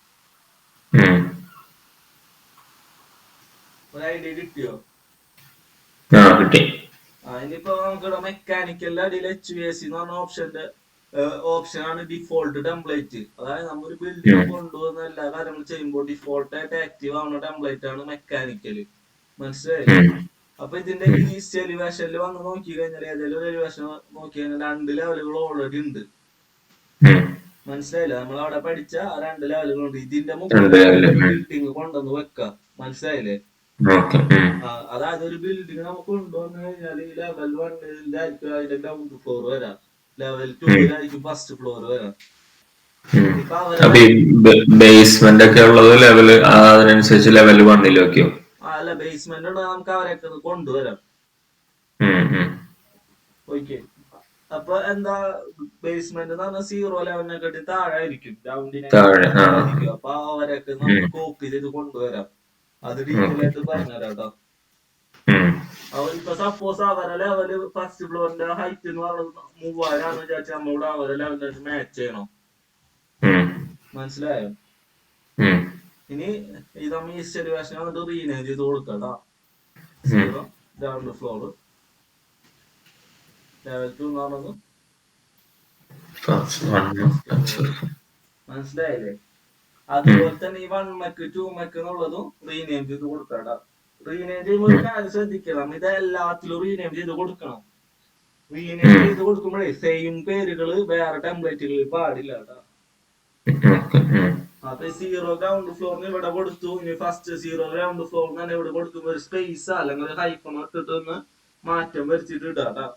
Speaker 1: ഒരു ഐഡിയ കിട്ടിയോ? ഇനിയിപ്പോ നമുക്കിവിടെ മെക്കാനിക്കലിന്റെ അടിയിൽ HVAC എന്ന് പറഞ്ഞ ഓപ്ഷനാണ് ഡിഫോൾട്ട് ടെംപ്ലേറ്റ്. അതായത് നമ്മളൊരു ബിൽഡിംഗ് കൊണ്ടുവന്ന എല്ലാ കാര്യങ്ങളും ചെയ്യുമ്പോൾ ഡിഫോൾട്ട് ആയിട്ട് ആക്റ്റീവ് ആവുന്ന ടെംപ്ലേറ്റ് ആണ് മെക്കാനിക്കല്. മനസ്സിലായില്ലേ? അപ്പൊ ഇതിന്റെ ഈസ്റ്റ് എലിവേഷനിൽ വന്ന് നോക്കി കഴിഞ്ഞാൽ, ഏതെങ്കിലും ഒരു എലിവേഷൻ നോക്കി കഴിഞ്ഞാൽ 2 ലെവലുകൾ ഓൾറെഡി ഉണ്ട്. മനസ്സിലായില്ല? നമ്മൾ അവിടെ പഠിച്ച 2 ലെവലുകളുണ്ട്. ഇതിന്റെ മുകളിൽ ബിൽഡിംഗ് കൊണ്ടുവന്ന് വെക്കാം. മനസ്സിലായില്ലേ? അതായത് ഒരു ബിൽഡിംഗ് നമുക്ക് കൊണ്ടുവന്നു കഴിഞ്ഞാൽ ലെവൽ 1 അതിന്റെ ഗ്രൗണ്ട് ഫ്ലോർ വരാം, ലെവൽ 2 ഫസ്റ്റ് ഫ്ലോർ വരാം.
Speaker 2: ബേസ്മെന്റ് ഒക്കെ ഉള്ളത് ലെവല് അതിനനുസരിച്ച് ലെവൽ 1
Speaker 1: അല്ല, ബേസ്മെന്റ് ഉണ്ടെങ്കിൽ നമുക്ക് അവരൊക്കെ കൊണ്ടുവരാം. ഓക്കെ. അപ്പൊ എന്താ, ബേസ്മെന്റ് എന്ന് പറഞ്ഞാൽ 0 ലെവലിനെക്കാട്ടി താഴെ ആയിരിക്കും, ഗ്രൗണ്ടിനായിരിക്കും. അപ്പൊ അവരൊക്കെ നമുക്ക് കോപ്പി ചെയ്ത് കൊണ്ടുവരാം. അത് ഡീറ്റെയിൽ ആയിട്ട് പറഞ്ഞുതരാം കേട്ടോ. ഇപ്പൊ സപ്പോസ് അവരെ ലെവല് ഫസ്റ്റ് ഫ്ലോറിന്റെ ഹൈറ്റ് എന്ന് പറയുന്നത് 3000 വിചാരിച്ച നമ്മളിവിടെ അവരെ ലെവലിനായിട്ട് മാച്ച് ചെയ്യണം. മനസ്സിലായോ? ഇനി ഇത് നമ്മൾ ഈസ്റ്റ് എലിവേഷൻ വന്നിട്ട് റീനെയിം ചെയ്ത് കൊടുക്കട്ടോ. 0 ഗ്രൗണ്ട് ഫ്ലോർ, ലെവൽ 2 എന്ന് പറഞ്ഞത് മനസ്സിലായില്ലേ? അതുപോലെ തന്നെ ഈ 1 മെക്ക് 2 മെക്ക് എന്നുള്ളതും റീനെയിം ചെയ്ത് കൊടുക്കട്ടോ. റീനെയിം ചെയ്യുമ്പോൾ ഒരു കാര്യം ശ്രദ്ധിക്കണം, ഇത് എല്ലാത്തിലും റീനെയിം ചെയ്ത് കൊടുക്കണം. റീനെയിം ചെയ്ത് കൊടുക്കുമ്പോഴേ സെയിം പേരുകള് വേറെ ടെംപ്ലേറ്റുകളിൽ പാടില്ല കേട്ടോ. അപ്പൊ 0 ഗ്രൗണ്ട് ഫ്ലോറിന് ഇവിടെ കൊടുത്തു, ഇനി ഫസ്റ്റ് 0 ഗ്രൗണ്ട് ഫ്ലോറിന് തന്നെ ഇവിടെ കൊടുക്കുമ്പോ ഒരു സ്പേസ് അല്ലെങ്കിൽ ഹൈഫൺ ഇട്ടിട്ട് ഒന്ന് മാറ്റം വരുത്തിട്ട് ഇടാട്ടോ.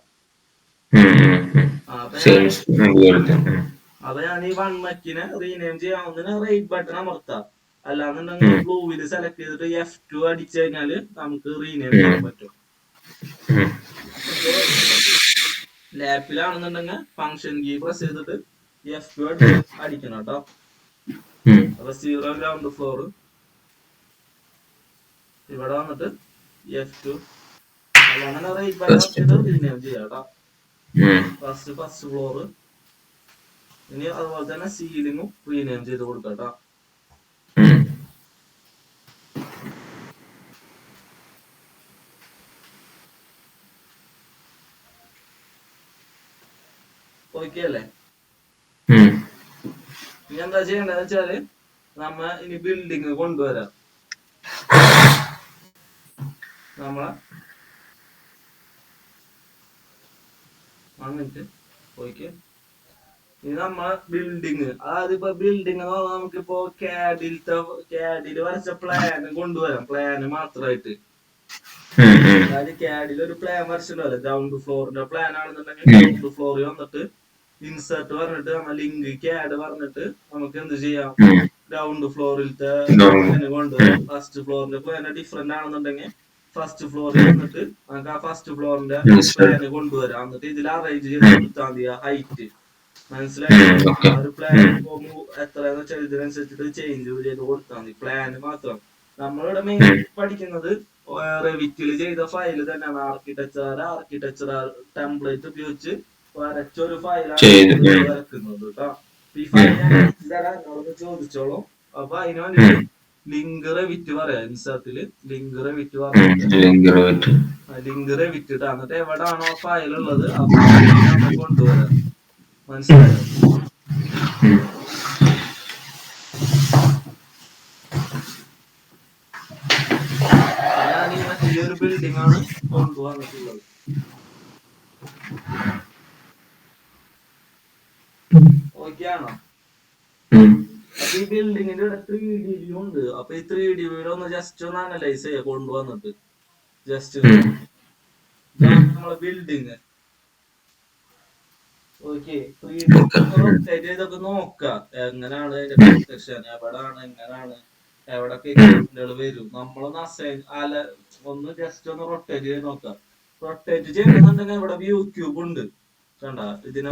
Speaker 1: അപ്പൊ ഞാൻ ഈ 1 മെക്കിനെ റീനെയിം ചെയ്യാവുന്നതിന് റൈറ്റ് ബട്ടൺ അമർത്താം. അല്ലാന്നുണ്ടെങ്കിൽ ബ്ലൂവിൽ സെലക്ട് ചെയ്തിട്ട് F2 അടിച്ചു കഴിഞ്ഞാല് നമുക്ക് റീനെയിം ചെയ്യാൻ പറ്റും. ലാപ്പിലാണെന്നുണ്ടെങ്കിൽ ഫംഗ്ഷൻ കീ പ്രസ് ചെയ്തിട്ട് F2 അടിക്കണം കേട്ടോ. അപ്പൊ 0 ഗ്രൗണ്ട് ഫ്ലോർ ഇവിടെ വന്നിട്ട് F2 അങ്ങനെ റൈറ്റ് ബട്ടൺ അമർത്തിട്ട് റീനെയിം ചെയ്യാം കേട്ടോ. First floor. ഇനി അതുപോലെ തന്നെ സീലിംഗും റീനെയിം ചെയ്ത് കൊടുക്കാം കേട്ടോ. ഓക്കെ അല്ലേ? ഇനി എന്താ ചെയ്യേണ്ടതെന്ന് വെച്ചാല് നമ്മ ഇനി ബിൽഡിങ് കൊണ്ടുവരാം. നമ്മളെ വന്നിട്ട് ഓക്കെ, ഇനി നമ്മ ബിൽഡിങ്, അതായത് ഇപ്പൊ ബിൽഡിങ് എന്ന് പറഞ്ഞാൽ നമുക്കിപ്പോ CAD-ല് വരച്ച പ്ലാന് കൊണ്ടുവരാം. പ്ലാന് മാത്രമായിട്ട്, അതായത് CAD-ല് ഒരു പ്ലാൻ വരച്ചിട്ടുണ്ടല്ലോ, ഗ്രൗണ്ട് ഫ്ലോറിന്റെ പ്ലാൻ ആണെന്നുണ്ടെങ്കിൽ ഗ്രൗണ്ട് ഫ്ലോറിൽ വന്നിട്ട് ഇൻസേർട്ട് പറഞ്ഞിട്ട് നമ്മ ലിങ്ക് CAD പറഞ്ഞിട്ട് നമുക്ക് എന്ത് ചെയ്യാം, ഗ്രൗണ്ട് ഫ്ലോറിലത്തെ പ്ലാന് കൊണ്ടുവരാം. ഫസ്റ്റ് ഫ്ലോറിന്റെ പ്ലാന് ഡിഫറെന്റ് ആണെന്നുണ്ടെങ്കിൽ ഫസ്റ്റ് ഫ്ലോറിൽ വന്നിട്ട് നമുക്ക് ആ ഫസ്റ്റ് ഫ്ലോറിന്റെ പ്ലാന് കൊണ്ടുവരാം. എന്നിട്ട് ഇതിൽ അറേഞ്ച് ചെയ്ത് കൊടുത്താൽ മതി ഹൈറ്റ്. മനസ്സിലായി? ആ ഒരു പ്ലാൻ എത്രയാന്ന് വെച്ചാൽ ഇതിനനുസരിച്ചിട്ട് ചേഞ്ച് ചെയ്ത് കൊടുത്താൽ മതി, പ്ലാന് മാത്രം. നമ്മളിവിടെ മെയിൻ പഠിക്കുന്നത് റെവിറ്റിൽ ചെയ്ത ഫയൽ തന്നെയാണ്. ആർക്കിടെക്ചർ ടെംപ്ലേറ്റ് ഉപയോഗിച്ച് വരച്ചൊരു ഫയലാണ് വരക്കുന്നത് കേട്ടോ. ഈ ഫയൽ ഞാൻ അയച്ചു തരാം, എന്നോട് ചോദിച്ചോളൂ. അപ്പൊ അതിന് വേണ്ടിട്ട് ലിങ്ക് റെവിറ്റ് പറയാം. ഇൻസർട്ടില് ലിങ്ക് റെവിറ്റ് പറഞ്ഞിട്ട് ലിങ്ക് റെവിറ്റ് ഇട്ടാ, എന്നിട്ട് എവിടാണോ ഫയൽ ഉള്ളത് ആ ഫയലിൽ നമ്മൾ കൊണ്ടുവരാം. മനസ്സിലായോ? ഞാൻ ഈ ഒരു ബിൽഡിംഗ് ആണ് കൊണ്ടുവന്നിട്ടുള്ളത്. ഓക്കെ ആണോ? അപ്പൊ ഈ ബിൽഡിങ്ങിന്റെ 3D വ്യൂ ഉണ്ട്. അപ്പൊ ഈ 3D വ്യൂ ഒന്ന് ജസ്റ്റ് ഒന്ന് അനലൈസ് ചെയ്യാം കൊണ്ടുവന്നിട്ട്. ജസ്റ്റ്
Speaker 2: ഉം.
Speaker 1: ഇതാണ് നമ്മളെ building. Okay, 3D
Speaker 2: okay.
Speaker 1: Rotate ചെയ്തൊക്കെ നോക്കാം എങ്ങനെയാണ് അതിന്റെ കൺസ്ട്രക്ഷൻ, എവിടാണ്, എങ്ങനെയാണ്, എവിടൊക്കെ എക്യുപ്മെന്റുകൾ വരും. നമ്മളൊന്ന് ഒന്ന് ജസ്റ്റ് ഒന്ന് റൊട്ടേറ്റ് ചെയ്ത് നോക്കാം. റൊട്ടേറ്റ് ചെയ്യണമെന്നുണ്ടെങ്കിൽ ഇവിടെ വ്യൂ ക്യൂബ് ഉണ്ട്, കണ്ട. ഇതിനെ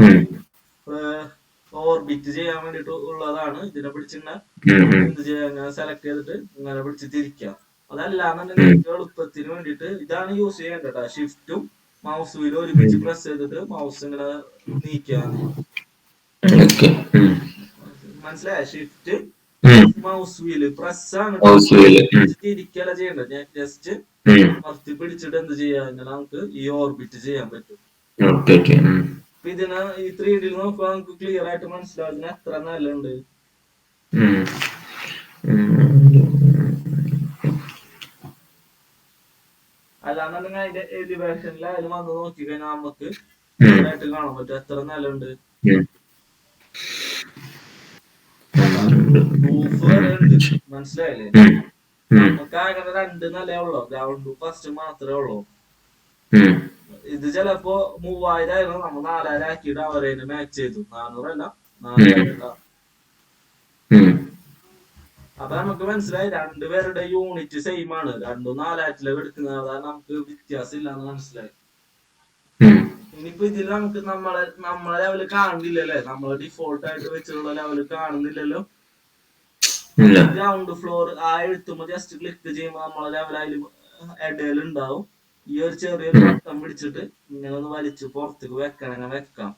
Speaker 1: ഓർബിറ്റ് ചെയ്യാൻ വേണ്ടിട്ട് ഉള്ളതാണ്. ഇതിനെ പിടിച്ചിങ്ങനെ എന്ത് ചെയ്യാൻ, ഇങ്ങനെ സെലക്ട് ചെയ്തിട്ട് ഇങ്ങനെ പിടിച്ച് തിരിക്കാം. അതല്ലാന്നുണ്ടെങ്കിൽ എളുപ്പത്തിന് വേണ്ടിയിട്ട് ഇതാണ് യൂസ് ചെയ്യേണ്ടത്. ഷിഫ്റ്റും മൗസ് വീലും ഒരുമിച്ച് പ്രസ് ചെയ്തിട്ട് മൗസ് ഇങ്ങനെ നീക്കിയാൽ മതി. മനസ്സിലായ? ഷിഫ്റ്റ് മൗസ് വീല് പ്രസ് ആണ്, തിരിക്കല ചെയ്യേണ്ടത്. ഞാൻ ജസ്റ്റ് മർത്തി പിടിച്ചിട്ട് എന്ത് ചെയ്യാ, ഇങ്ങനെ നമുക്ക് ഈ ഓർബിറ്റ് ചെയ്യാൻ പറ്റും. അപ്പൊ ഇതിന് ഈ 3D നോക്കുമ്പോ നമുക്ക് ക്ലിയർ ആയിട്ട് മനസ്സിലാവും ഇതിന് എത്ര നിലയുണ്ട്. അല്ലാന്നുണ്ടെങ്കിൽ അതിന്റെ എലിവേഷനിലായാലും വന്ന് നോക്കി കഴിഞ്ഞാൽ നമുക്ക് ക്ലിയർ ആയിട്ട് കാണാൻ പറ്റും എത്ര നിലയുണ്ട്. റൂഫ് വരെ ഉണ്ട്, മനസ്സിലായില്ലേ? നമുക്ക് അങ്ങനെ 2 നിലയേ ഉള്ളൂ, ഗ്രൗണ്ട് ഫസ്റ്റ് മാത്രമേ ഉള്ളൂ. ഇത് ചിലപ്പോ 3000 ആയിരുന്നു, നമ്മൾ 4000 ആക്കിയിട്ട് അവരേന് മാച്ച് ചെയ്തു. 400 അല്ല, 4000. അപ്പൊ നമുക്ക് മനസ്സിലായി രണ്ടുപേരുടെ യൂണിറ്റ് സെയിം ആണ്. 2-4 എടുക്കുന്നത്, അതാണ് നമുക്ക് വ്യത്യാസം ഇല്ലാന്ന് മനസ്സിലായി. ഇനിയിപ്പോ ഇതിൽ നമുക്ക് നമ്മളെ ലെവല് കാണുന്നില്ലല്ലേ, നമ്മളെ ഡിഫോൾട്ട് ആയിട്ട് വെച്ചിട്ടുള്ള ലെവല് കാണുന്നില്ലല്ലോ. ഗ്രൗണ്ട് ഫ്ലോർ ആ എഴുത്തുമ്പോ ജസ്റ്റ് ക്ലിക്ക് ചെയ്യുമ്പോ നമ്മളെ ലെവൽ അതിൽ ഇടയിൽ ഉണ്ടാവും. ഈ ഒരു ചെറിയൊരു ബട്ടൺ പിടിച്ചിട്ട് ഇങ്ങനെ ഒന്ന് വലിച്ചു പുറത്തേക്ക് വെക്കണം, വെക്കാം.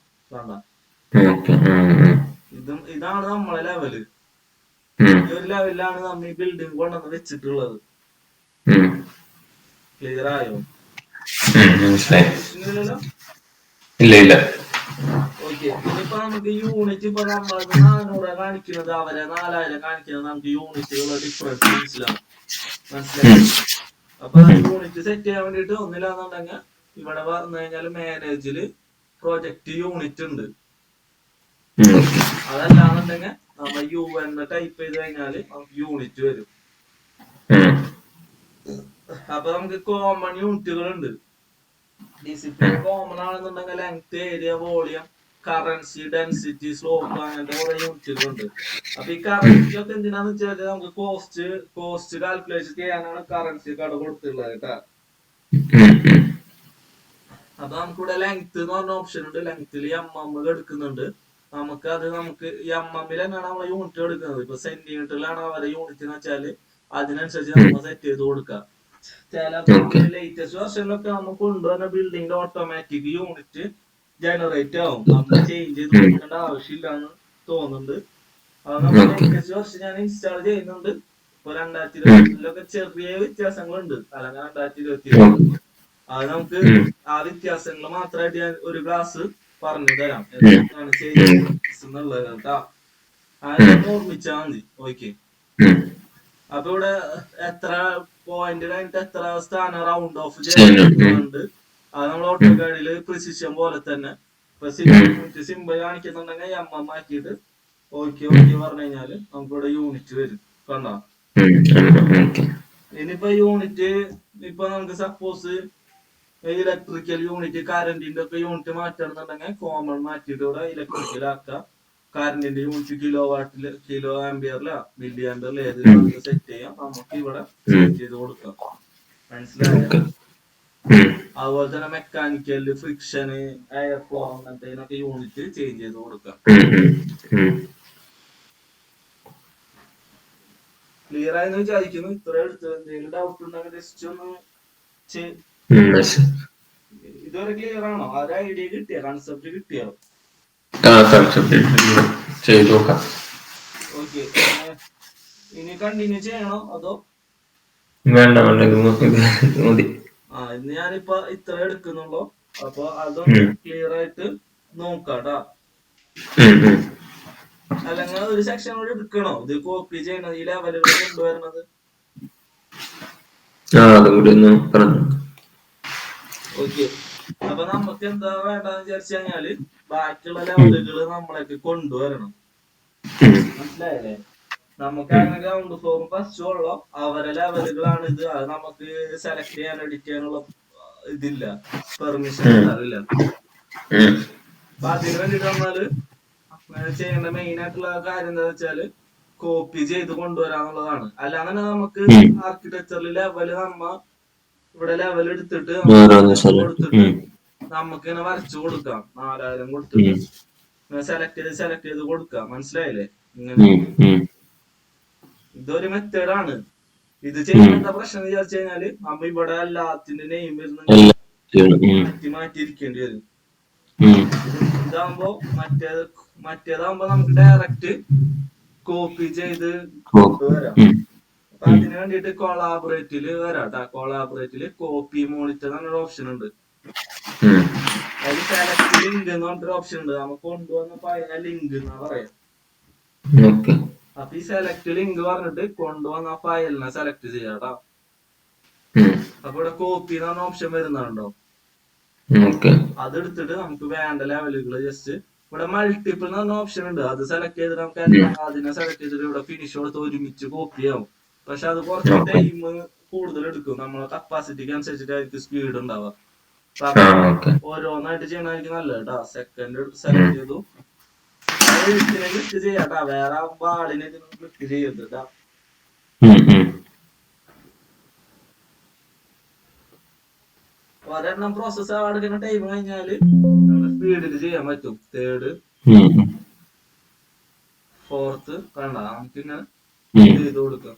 Speaker 1: ഇതാണ് നമ്മളെ ലെവല്. ഈ ഒരു ലെവലിലാണ് നമ്മൾ ഈ ബിൽഡിംഗ് കൊണ്ടുവന്ന് വെച്ചിട്ടുള്ളത്. ക്ലിയർ ആയോ?
Speaker 2: ഇല്ല.
Speaker 1: ഓക്കെ, ഇനിയിപ്പോ നമുക്ക് യൂണിറ്റ് ഇപ്പൊ നമ്മളത് 400 കാണിക്കുന്നത്, അവരെ 4000 കാണിക്കുന്നത്, നമുക്ക് യൂണിറ്റുകളുടെ ഡിഫറൻസ് മനസ്സിലാവും. അപ്പൊ യൂണിറ്റ് സെറ്റ് ചെയ്യാൻ വേണ്ടിട്ട് ഒന്നിലാന്നുണ്ടെങ്കിൽ ഇവിടെ വന്നു കഴിഞ്ഞാൽ മാനേജില് പ്രൊജക്ട് യൂണിറ്റ് ഉണ്ട്. അതല്ലാന്നുണ്ടെങ്കിൽ നമ്മൾ UN ടൈപ്പ് ചെയ്ത് കഴിഞ്ഞാല് നമുക്ക് യൂണിറ്റ് വരും. അപ്പൊ നമുക്ക് കോമൺ യൂണിറ്റുകൾ ഉണ്ട്. ഡിസിപ്ലിൻ കോമൺ ആണെന്നുണ്ടെങ്കിൽ length, area, volume, currency, density, slope, അങ്ങനത്തെ കുറെ യൂണിറ്റുകൾ ഉണ്ട്. അപ്പൊ ഈ കറൻസി ഒക്കെ എന്തിനാന്ന് വെച്ചാൽ നമുക്ക് കോസ്റ്റ് കാൽക്കുലേഷൻ ചെയ്യാനാണ് കറൻസി കട കൊടുത്തിട്ടുള്ളത് കേട്ടാ. അപ്പൊ നമുക്കിവിടെ ലെങ്ത് എന്ന് പറഞ്ഞ ഓപ്ഷൻ ഉണ്ട്. ലെങ്ത്തിൽ MM എടുക്കുന്നുണ്ട്. നമുക്ക് ഈ MM തന്നെയാണ് നമ്മളെ യൂണിറ്റ് എടുക്കുന്നത്. ഇപ്പൊ സെന്റിമീറ്ററിലാണ് അവരെ യൂണിറ്റ് എന്ന് വെച്ചാല് അതിനനുസരിച്ച് നമ്മൾ സെറ്റ് ചെയ്ത് കൊടുക്കാം. ചില ലേറ്റസ്റ്റ് വെർഷനിലൊക്കെ നമുക്ക് കൊണ്ടുവരുന്ന ബിൽഡിംഗിന്റെ ഓട്ടോമാറ്റിക് യൂണിറ്റ് ജനറേറ്റ് ആവും. നമ്മൾ ചേഞ്ച് ചെയ്ത് കൊടുക്കേണ്ട ആവശ്യമില്ലാന്ന് തോന്നുന്നുണ്ട്. അത് നമ്മൾ ലേറ്റസ്റ്റ് വെർഷൻ ഞാൻ ഇൻസ്റ്റാൾ ചെയ്യുന്നുണ്ട്. ഇപ്പൊ 2020 ചെറിയ വ്യത്യാസങ്ങളുണ്ട്, അല്ലെങ്കിൽ 2022. അത് നമുക്ക് ആ വ്യത്യാസങ്ങൾ മാത്രമായിട്ട് ഞാൻ ഒരു ക്ലാസ് പറഞ്ഞു തരാം, എന്താണ് ചെയ്യുന്നത് കേട്ടാ. അതൊന്ന് ഓർമ്മിച്ചാ മതി. ഓക്കെ, അപ്പൊ ഇവിടെ എത്ര പോയിന്റ് കഴിഞ്ഞിട്ട് എത്ര സ്ഥാനം റൗണ്ട് ഓഫ് ചെയ്യുന്നുണ്ട്. അത് നമ്മൾ ഓട്ടോകാഡില് പ്രിസിഷൻ പോലെ തന്നെ ഇപ്പൊ സിമ്പിൾ കാണിക്കുന്നുണ്ടെങ്കിൽ MM ആക്കിയിട്ട് ഓക്കെ പറഞ്ഞു കഴിഞ്ഞാല് നമുക്കിവിടെ യൂണിറ്റ് വരും. കണ്ടോ? ഇനിയിപ്പോ യൂണിറ്റ് ഇപ്പൊ നമുക്ക് സപ്പോസ് ഇലക്ട്രിക്കൽ യൂണിറ്റ്, കറന്റിന്റെ ഒക്കെ യൂണിറ്റ് മാറ്റണമെന്നുണ്ടെങ്കിൽ കോമൺ മാറ്റിയിട്ട് ഇവിടെ ഇലക്ട്രിക്കൽ ആക്കാം. കറന്റിന്റെ യൂണിറ്റ് കിലോ വാട്ടില്, കിലോ ആംബിയറില, മില്ലി ആംബിയറിൽ ഏതിലും സെറ്റ് ചെയ്യാം. നമുക്ക് ഇവിടെ ചേഞ്ച് ചെയ്ത് കൊടുക്കാം. മനസ്സിലായോ? അതുപോലെ തന്നെ മെക്കാനിക്കല്, ഫ്രിക്ഷന്, എയർ ഫ്ലോ, അങ്ങനത്തെ യൂണിറ്റ് ചേഞ്ച് ചെയ്ത് കൊടുക്കാം. ക്ലിയർ ആയെന്ന് വിചാരിക്കുന്നു. ഇത്ര എടുത്ത് എന്തെങ്കിലും ഡൗട്ട് ഉണ്ടെങ്കിൽ ജസ്റ്റ് ഒന്ന് ഇതുവരെ ക്ലിയർ ആണോ? ആ ഒരു ഐഡിയ കിട്ടിയോ? കൺസെപ്റ്റ് കിട്ടിയോ? ഓക്കെ, ഇനി കണ്ടിന്യൂ ചെയ്യണോ അതോ
Speaker 2: വേണ്ട?
Speaker 1: ഇന്ന് ഞാനിപ്പോ ഇത്ര എടുക്കുന്നുള്ളൂ. അപ്പൊ അതൊന്ന് ക്ലിയർ ആയിട്ട് നോക്കാട്ടാ. അല്ലെങ്കിൽ ഒരു സെക്ഷൻ കൂടി എടുക്കണോ? ഇത് കോപ്പി ചെയ്യണത്, ഈ ലെവലുകൾ കൊണ്ടുവരണത്. ഓക്കെ, അപ്പൊ നമുക്ക് എന്താ വേണ്ടെന്ന് വിചാരിച്ചു കഴിഞ്ഞാല് ബാക്കിയുള്ള ലെവലുകൾ നമ്മളൊക്കെ കൊണ്ടുവരണം. മനസ്സിലായല്ലേ? നമുക്ക്
Speaker 2: ഉം.
Speaker 1: അങ്ങനെ ഗ്രൗണ്ട് ഫ്ലോറും ഫസ്റ്റും ഉള്ളോ അവരെ ലെവലുകളാണ് ഇത്. അത് നമുക്ക് സെലക്ട് ചെയ്യാൻ എഡിറ്റ് ചെയ്യാനുള്ള ഇതില്ല, പെർമിഷൻ
Speaker 2: ഉം.
Speaker 1: ഉണ്ടാവില്ല.
Speaker 2: ഉം.
Speaker 1: അപ്പൊ അതിന് വേണ്ടിട്ട് നമ്മള് ചെയ്യേണ്ട മെയിൻ ആയിട്ടുള്ള കാര്യം എന്താ വെച്ചാല് കോപ്പി ചെയ്ത് കൊണ്ടുവരാന്നുള്ളതാണ്. അല്ലാതെ തന്നെ നമുക്ക്
Speaker 2: ഉം.
Speaker 1: ആർക്കിടെക്ചറിൽ ലെവല് ഇവിടെ ലെവൽ എടുത്തിട്ട് നമുക്ക്
Speaker 2: ഓരോന്ന്
Speaker 1: പെർമിഷൻ
Speaker 2: സ്ഥലം.
Speaker 1: കൊടുത്തിട്ട്
Speaker 2: ഉം.
Speaker 1: നമുക്ക് ഇങ്ങനെ വരച്ചു കൊടുക്കാം. 4000
Speaker 2: ഉം.
Speaker 1: കൊടുത്തിട്ട് സെലക്ട് ചെയ്ത് കൊടുക്കാം. മനസ്സിലായില്ലേ? ഇങ്ങനെ
Speaker 2: ഉം. ഉം.
Speaker 1: ഇതൊരു മെത്തേഡാണ്. ഇത്
Speaker 2: ഉം.
Speaker 1: ചെയ്യുമ്പോ എന്താ പ്രശ്നം എന്ന് വിചാരിച്ചു കഴിഞ്ഞാല് നമ്മ ഇവിടെ എല്ലാത്തിന്റെ നെയിം വരുന്ന ഇങ്ങനെ
Speaker 2: എല്ലാം ചെയ്യണം. ഉം.
Speaker 1: മാറ്റി മാറ്റി ഇരിക്കേണ്ടി വരും.
Speaker 2: ഉം.
Speaker 1: ഇതാകുമ്പോ മറ്റേതാകുമ്പോ നമുക്ക് ഡയറക്റ്റ് കോപ്പി ചെയ്ത്
Speaker 2: ഓ.
Speaker 1: കൊണ്ടുവരാം.
Speaker 2: ഉം.
Speaker 1: അപ്പൊ
Speaker 2: ഉം.
Speaker 1: അതിന് വേണ്ടിട്ട് കൊളാബറേറ്റില് വരാട്ടാ. കൊളാബറേറ്റില് കോപ്പി മോണിറ്റർ എന്നൊരു ഓപ്ഷൻ ഉണ്ട്.
Speaker 2: ഉം.
Speaker 1: അതിൽ സെലക്ട് ലിങ്ക് എന്ന് പറഞ്ഞിട്ടൊരു ഓപ്ഷൻ ഉണ്ട്. നമുക്ക് കൊണ്ടുവന്നപ്പോ അതിനെ ലിങ്ക് എന്നാ പറയാം.
Speaker 2: ഓക്കെ.
Speaker 1: അപ്പൊ ഈ സെലക്ട് ലിങ്ക് പറഞ്ഞിട്ട് കൊണ്ടുവന്ന ഫയലിനെ സെലക്ട് ചെയ്യാട്ടാ.
Speaker 2: ഉം.
Speaker 1: അപ്പൊ ഇവിടെ കോപ്പി എന്ന് പറഞ്ഞ ഓപ്ഷൻ വരുന്നുണ്ടോ?
Speaker 2: ഓക്കെ.
Speaker 1: അതെടുത്തിട്ട് നമുക്ക് വേണ്ട ലെവലുകൾ ജസ്റ്റ് ഇവിടെ മൾട്ടിപ്പിൾ എന്ന് പറഞ്ഞ ഓപ്ഷൻ ഉണ്ട്. അത് സെലക്ട് ചെയ്തിട്ട് നമുക്ക്
Speaker 2: ഉം.
Speaker 1: അതിനെ സെലക്ട് ചെയ്തിട്ട് ഇവിടെ ഫിനിഷ് കൊടുത്ത് ഒരുമിച്ച് കോപ്പി ആവും. പക്ഷെ അത് കുറച്ച്
Speaker 2: ഓക്കെ.
Speaker 1: ടൈം കൂടുതൽ എടുക്കും. നമ്മളെ കപ്പാസിറ്റിക്ക് അനുസരിച്ചിട്ടായിരിക്കും സ്പീഡ് ഉണ്ടാവുക. അപ്പൊ
Speaker 2: ആ,
Speaker 1: അങ്ങനെ
Speaker 2: ഓക്കെ.
Speaker 1: ഓരോന്നായിട്ട് ചെയ്യണമായിരിക്കും നല്ലത് കേട്ടാ. സെക്കൻഡ്
Speaker 2: ഉം.
Speaker 1: സെലക്ട് ചെയ്തു, അത് എഴുത്തിനെ ക്ലിക്ക് ചെയ്യാട്ടാ. വേറെ ആളിനെ ക്ലിക്ക് ചെയ്യരുത് കേട്ടാ.
Speaker 2: ഉം. ഉം.
Speaker 1: ഒരെണ്ണം പ്രോസസ് ആവാടുക്കുന്ന ടൈം കഴിഞ്ഞാല് സ്പീഡിൽ ചെയ്യാൻ പറ്റും. തേർഡ്
Speaker 2: ഉം. ഉം.
Speaker 1: ഫോർത്ത് വേണ്ട, നമുക്കിങ്ങനെ
Speaker 2: ഉം.
Speaker 1: ചെയ്ത് കൊടുക്കാം.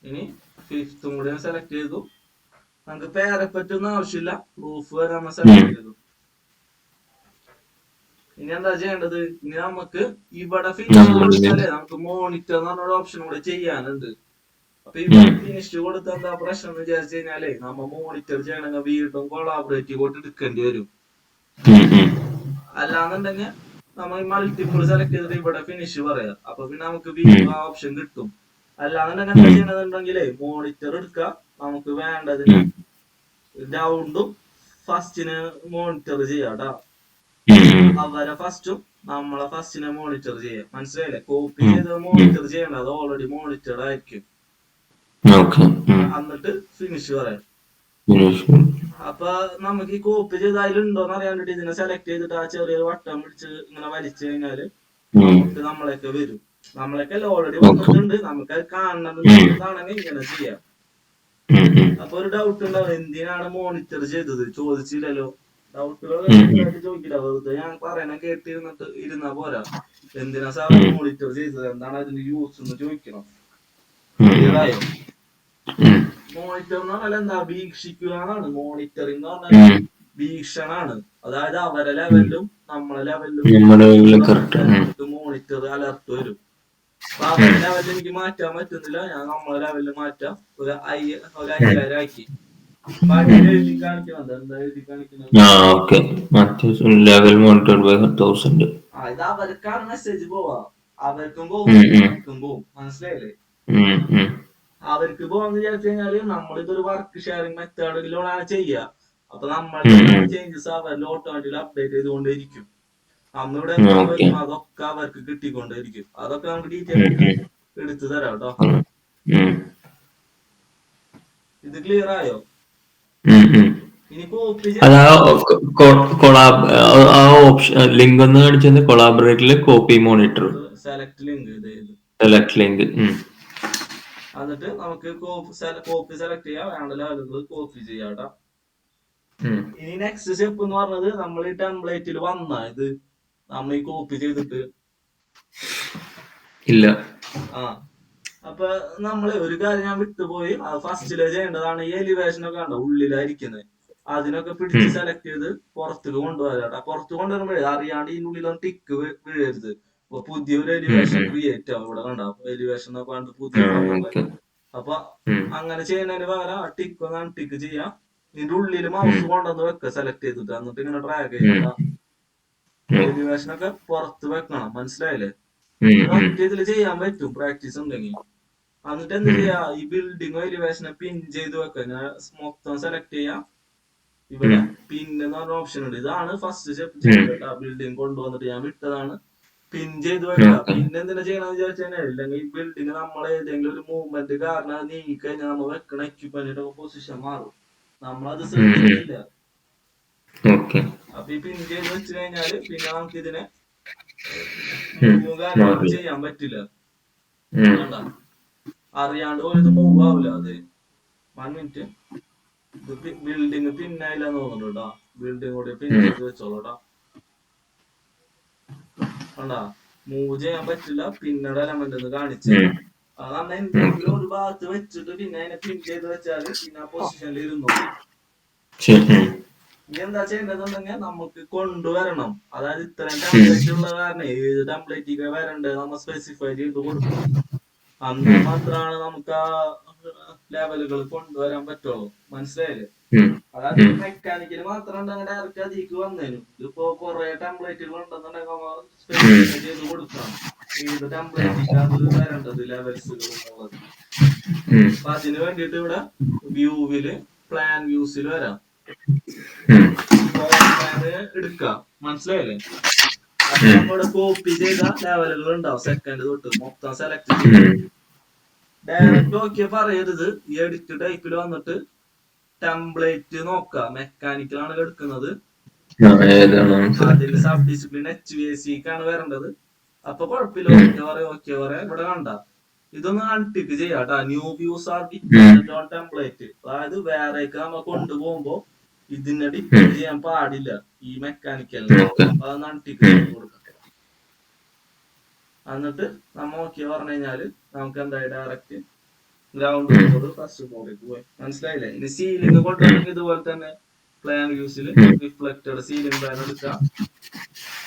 Speaker 1: ഇനി ഫിഫ്ത്തും കൂടി സെലക്ട് ചെയ്തു. നമുക്ക് പേരപ്പറ്റൊന്നും ആവശ്യമില്ല, പ്രൂഫ് വരെ നമ്മൾ സെലക്ട് ചെയ്തു. ഇനി എന്താ ചെയ്യേണ്ടത്? ഇനി നമുക്ക് ഇവിടെ ഫിനിഷ്
Speaker 2: നമ്മളിങ്ങനെ
Speaker 1: കൊടുത്താലേ നമുക്ക് മോണിറ്റർ എന്ന് പറഞ്ഞൊരു ഓപ്ഷൻ കൂടെ ചെയ്യാനുണ്ട്. അപ്പൊ ഇവിടെ ഫിനിഷ് കൊടുത്ത എന്താ പ്രശ്നം എന്ന് വിചാരിച്ചു കഴിഞ്ഞാലേ നമ്മ മോണിറ്റർ ചെയ്യണമെങ്കിൽ വീണ്ടും കൊളാബറേറ്റീവ് കൊണ്ട് എടുക്കേണ്ടി വരും. അല്ലാന്നുണ്ടെങ്കിൽ നമ്മൾ മൾട്ടിപ്പിൾ സെലക്ട് ചെയ്തിട്ട് ഇവിടെ ഫിനിഷ് പറയാം. അപ്പൊ പിന്നെ നമുക്ക് വീണ്ടും ആ ഓപ്ഷൻ കിട്ടും. അല്ലാന്നുണ്ടെങ്കിൽ എന്താ ചെയ്യണമെന്നുണ്ടെങ്കിലേ മോണിറ്റർ എടുക്കുക, നമുക്ക് വേണ്ടതിന് ഡൗണ്ടും ഫസ്റ്റിന് മോണിറ്റർ ചെയ്യാം കേട്ടോ. അവരെ ഫസ്റ്റും നമ്മളെ ഫസ്റ്റിനെ മോണിറ്റർ ചെയ്യാം. മനസ്സിലായില്ലേ? കോപ്പി ചെയ്ത് മോണിറ്റർ ചെയ്യണ്ട, അത് ഓൾറെഡി മോണിറ്റർ ആയിരിക്കും. എന്നിട്ട് ഫിനിഷ് പറയാം. അപ്പൊ നമുക്ക് ഈ കോപ്പി ചെയ്ത് അതിലുണ്ടോന്ന് അറിയാൻ വേണ്ടി ഇതിനെ സെലക്ട് ചെയ്തിട്ട് ആ ചെറിയ വട്ടം പിടിച്ച് ഇങ്ങനെ വലിച്ചു കഴിഞ്ഞാല് നമുക്ക് നമ്മളൊക്കെ വരും. നമ്മളൊക്കെ ഓൾറെഡി വന്നിട്ടുണ്ട്. നമുക്ക് അത് കാണണമെന്നാണെങ്കിൽ ഇങ്ങനെ ചെയ്യാം. അപ്പൊ ഒരു ഡൗട്ട് ഉണ്ടാവും, എന്തിനാണ് മോണിറ്റർ ചെയ്തത് ചോദിച്ചില്ലല്ലോ. ഡൗട്ടുകൾ ചോദിക്കില്ല, വെറുതെ ഞാൻ പറയണ കേട്ടിരുന്നിട്ട് ഇരുന്നാ പോരാ. എന്തിനാ സാർ മോണിറ്റർ ചെയ്തത്, എന്താണ് അതിന്റെ യൂസ് എന്ന് ചോദിക്കണം. ക്ലിയറായോ? മോണിറ്റർ എന്ന് പറഞ്ഞാൽ എന്താ, വീക്ഷിക്കുക എന്നാണ്. മോണിറ്ററിംഗ് എന്ന് പറഞ്ഞാൽ വീക്ഷണാണ്. അതായത് അവരെ ലെവലിലും നമ്മളെ ലെവലിലും നമുക്ക് മോണിറ്റർ അലർട്ട് വരും. അപ്പൊ അവരെ ലെവലിൽ എനിക്ക് മാറ്റാൻ പറ്റുന്നില്ല, ഞാൻ നമ്മളെ ലെവലിൽ മാറ്റാം. ഒരു 5000 ആക്കി. അപ്പൊ അടിയിൽ എഴുതി കാണിക്കുന്നുണ്ട്. എന്താ എഴുതി കാണിക്കുന്നത്? ഇത് അവർക്കാണ് മെസ്സേജ് പോവാ. അവർക്കും പോവും നമുക്കും പോവും. മനസ്സിലായില്ലേ? അവർക്ക് പോകാന്ന് വിചാരിച്ചു കഴിഞ്ഞാല് നമ്മളിതൊരു വർക്ക് ഷെയറിംഗ് മെത്തേഡിലൂടെയാണ് ചെയ്യുക. അപ്പൊ നമ്മളുടെ ചേഞ്ചസ് അവരിൽ ഓട്ടോമാറ്റിക്കലി അപ്ഡേറ്റ് ചെയ്തുകൊണ്ടേയിരിക്കും. നമ്മളിവിടെ എന്തൊക്കെ വയ്ക്കും അതൊക്കെ അവർക്ക് കിട്ടിക്കൊണ്ടേയിരിക്കും. അതൊക്കെ നമുക്ക് ഡീറ്റെയിൽ ആയിട്ട് എടുത്തു തരാം കേട്ടോ. ഇത് ക്ലിയർ ആയോ? ഇനി കോപ്പി
Speaker 2: ലിങ്ക് ഒന്ന് കാണിച്ചത് കൊളാബറേറ്റില് copy monitor
Speaker 1: select link
Speaker 2: select link.
Speaker 1: എന്നിട്ട് നമുക്ക് കോപ്പി സെലക്ട് ചെയ്യാം, വേണ്ട ലെവലുകൾ കോപ്പി ചെയ്യാം കേട്ടോ. ഇനി നെക്സ്റ്റ് സ്റ്റെപ്പ് എന്ന് പറഞ്ഞത് നമ്മൾ ഈ ടെംപ്ലേറ്റിൽ വന്ന ഇത് നമ്മൾ ഈ കോപ്പി ചെയ്തിട്ട്
Speaker 2: ഇല്ല.
Speaker 1: അപ്പൊ നമ്മള് ഒരു കാര്യം ഞാൻ വിട്ടുപോയി, അത് ഫസ്റ്റില് ചെയ്യേണ്ടതാണ്. ഈ എലിവേഷൻ ഒക്കെ കണ്ടോ ഉള്ളിലായിരിക്കുന്നത്, അതിനൊക്കെ പിടിച്ച് സെലക്ട് ചെയ്ത് പുറത്തേക്ക് കൊണ്ടുവരാം. പുറത്ത് കൊണ്ടുവരുമ്പോഴേ അറിയാണ്ട് ഇതിന്റെ ഉള്ളിൽ ടിക്ക് വീഴരുത്. അപ്പൊ പുതിയൊരു എലിവേഷൻ ക്രിയേറ്റ് ആവും. ഇവിടെ കണ്ടോ എലിവേഷൻ എന്നൊക്കെ കണ്ട് പുതിയ വന്നിട്ടുണ്ട്. അപ്പൊ അങ്ങനെ ചെയ്യുന്നതിന് പകരം ആ ടിക്ക് ഒന്ന് അൺടിക്ക് ചെയ്യാം. ഇതിന്റെ ഉള്ളിൽ മൗസ് കൊണ്ടുവന്ന് വെക്ക സെലക്ട് ചെയ്തിട്ട്, എന്നിട്ട് ഇങ്ങനെ ഡ്രാഗ് ചെയ്യാം. എലിവേഷൻ ഒക്കെ പുറത്ത് വെക്കണം. മനസ്സിലായില്ലേ? ഒറ്റ ഇതിൽ ചെയ്യാൻ പറ്റും പ്രാക്ടീസ് ഉണ്ടെങ്കിൽ. എന്നിട്ട് എന്ത് ചെയ്യാ, ഈ ബിൽഡിംഗ് എലിവേഷനെ പിൻ ചെയ്ത് വെക്ക. ഞാൻ മൊത്തം സെലക്ട് ചെയ്യാം. ഇവിടെ പിൻ എന്ന് പറഞ്ഞ ഓപ്ഷൻ ഉണ്ട്. ഇതാണ് ഫസ്റ്റ് സ്റ്റെപ്പ് ചെയ്യേണ്ടത്. ബിൽഡിംഗ് കൊണ്ടുവന്നിട്ട് ഞാൻ വിട്ടതാണ്. പിൻ ചെയ്ത് വെക്കാം.
Speaker 2: ഓക്കെ.
Speaker 1: പിന്നെ എന്തിനാ ചെയ്യണമെന്ന് വിചാരിച്ചാൽ അല്ലെങ്കിൽ ഈ ബിൽഡിങ് നമ്മൾ ഏതെങ്കിലും ഒരു മൂവ്മെന്റ് കാരണം അത് നീങ്ങിക്കഴിഞ്ഞാൽ നമ്മൾ വെക്കണ എക്യുപ്മെന്റിന്റെ പൊസിഷൻ മാറും. നമ്മളത് ശ്രദ്ധിച്ചിട്ടില്ല.
Speaker 2: ഓക്കെ.
Speaker 1: അപ്പൊ ഈ പിൻ ചെയ്ത് വെച്ച് കഴിഞ്ഞാല് പിന്നെ നമുക്ക് ഇതിനെ മൂവും കാര്യങ്ങളൊന്നും ചെയ്യാൻ പറ്റില്ല. വേണ്ട, അറിയാണ്ട് പോലും ഇത് മൂവ് ആവില്ല. അത് 1 മിനിറ്റ്. ഇത് ബിൽഡിങ് പിന്നായില്ലാന്ന് തോന്നുന്നു കേട്ടോ. ബിൽഡിങ് കൂടി പിൻ ചെയ്ത് വെച്ചോളൂട്ടോ. കണ്ടാ, മൂവ് ചെയ്യാൻ പറ്റില്ല. പിന്നീട് എലമെന്റ് ഒന്ന് കാണിച്ച് അത് നമ്മൾ എന്തെങ്കിലും ഒരു ഭാഗത്ത് വെച്ചിട്ട് പിന്നെ അതിനെ പിൻ ചെയ്ത് വെച്ചാല് പിന്നെ ആ പൊസിഷനിൽ ഇരുന്നു. ഇനി എന്താ ചെയ്യേണ്ടതുണ്ടെങ്കിൽ നമുക്ക് കൊണ്ടുവരണം. അതായത് ഇത്രയും ടെംപ്ലേറ്റ് ഉള്ള കാരണം ഏത് ടെംപ്ലേറ്റിൽ വരണ്ടത് നമ്മൾ സ്പെസിഫൈ ചെയ്ത് കൊടുക്കണം. എന്നാൽ മാത്രമാണ് നമുക്ക് ആ ലെവലുകൾ കൊണ്ടുവരാൻ പറ്റുള്ളൂ. മനസ്സിലായില്ലേ? അതായത് മെക്കാനിക്കല് മാത്രം ഡയറക്റ്റ് അതിലേക്ക് വന്നേനും. ഇതിപ്പോ കുറെ ടെംപ്ലേറ്റുകൾ ഉണ്ടെന്നുണ്ടെങ്കിൽ സ്പെസിഫൈ ചെയ്ത് കൊടുക്കണം ഏത് ടെംപ്ലേറ്റിക്കാണ് വരേണ്ടത് ലെവൽസുകൾ എന്നുള്ളത്. അപ്പൊ അതിന് വേണ്ടിട്ട് ഇവിടെ വ്യൂവില് പ്ലാൻ വ്യൂസിൽ വരാം. പ്ലാന് എടുക്കാം. മനസ്സിലായില്ലേ? അപ്പൊ നമ്മളിവിടെ കോപ്പി ചെയ്ത ലെവലുകൾ ഉണ്ടാവും. സെക്കൻഡ് തൊട്ട് മൊത്തം സെലക്ട് ചെയ്യും. ഡയറക്റ്റ് നോക്കിയ പറയരുത്. ഈ എഡിറ്റ് ടൈപ്പിൽ വന്നിട്ട് ടെംപ്ലേറ്റ് നോക്കാം. മെക്കാനിക്കലാണ് എടുക്കുന്നത്. അതിന്റെ സബ് ഡിസിപ്ലിൻ HVAC ക്കാണ് വരേണ്ടത്. അപ്പൊ കുഴപ്പമില്ല. ഓക്കെ പറയാം. ഇവിടെ കണ്ട ഇതൊന്ന് അൺടിക്ക് ചെയ്യാട്ടാ. New views are dependent on template. അതായത് വേറേക്ക് നമ്മ കൊണ്ടുപോകുമ്പോ ഇതിനെ ഡിപെൻഡ് ചെയ്യാൻ പാടില്ല ഈ മെക്കാനിക്കലിന്. അതൊന്ന് അൺടിക്ക് ചെയ്ത് കൊടുക്കാം. എന്നിട്ട് നമ്മ ഓക്കെ പറഞ്ഞു കഴിഞ്ഞാല് നമുക്ക് എന്തായി ഡയറക്റ്റ് ഗ്രൗണ്ട് ഫ്ലോർ ഫസ്റ്റ് ഫ്ലോറിലേക്ക് പോയി. മനസ്സിലായില്ലേ? ഇനി സീലിംഗ് കൊണ്ടുവന്നെങ്കിൽ ഇതുപോലെ തന്നെ പ്ലാൻ വ്യൂസിൽ റിഫ്ലക്റ്റഡ് സീലിംഗ് പ്ലാൻ എടുക്കാം.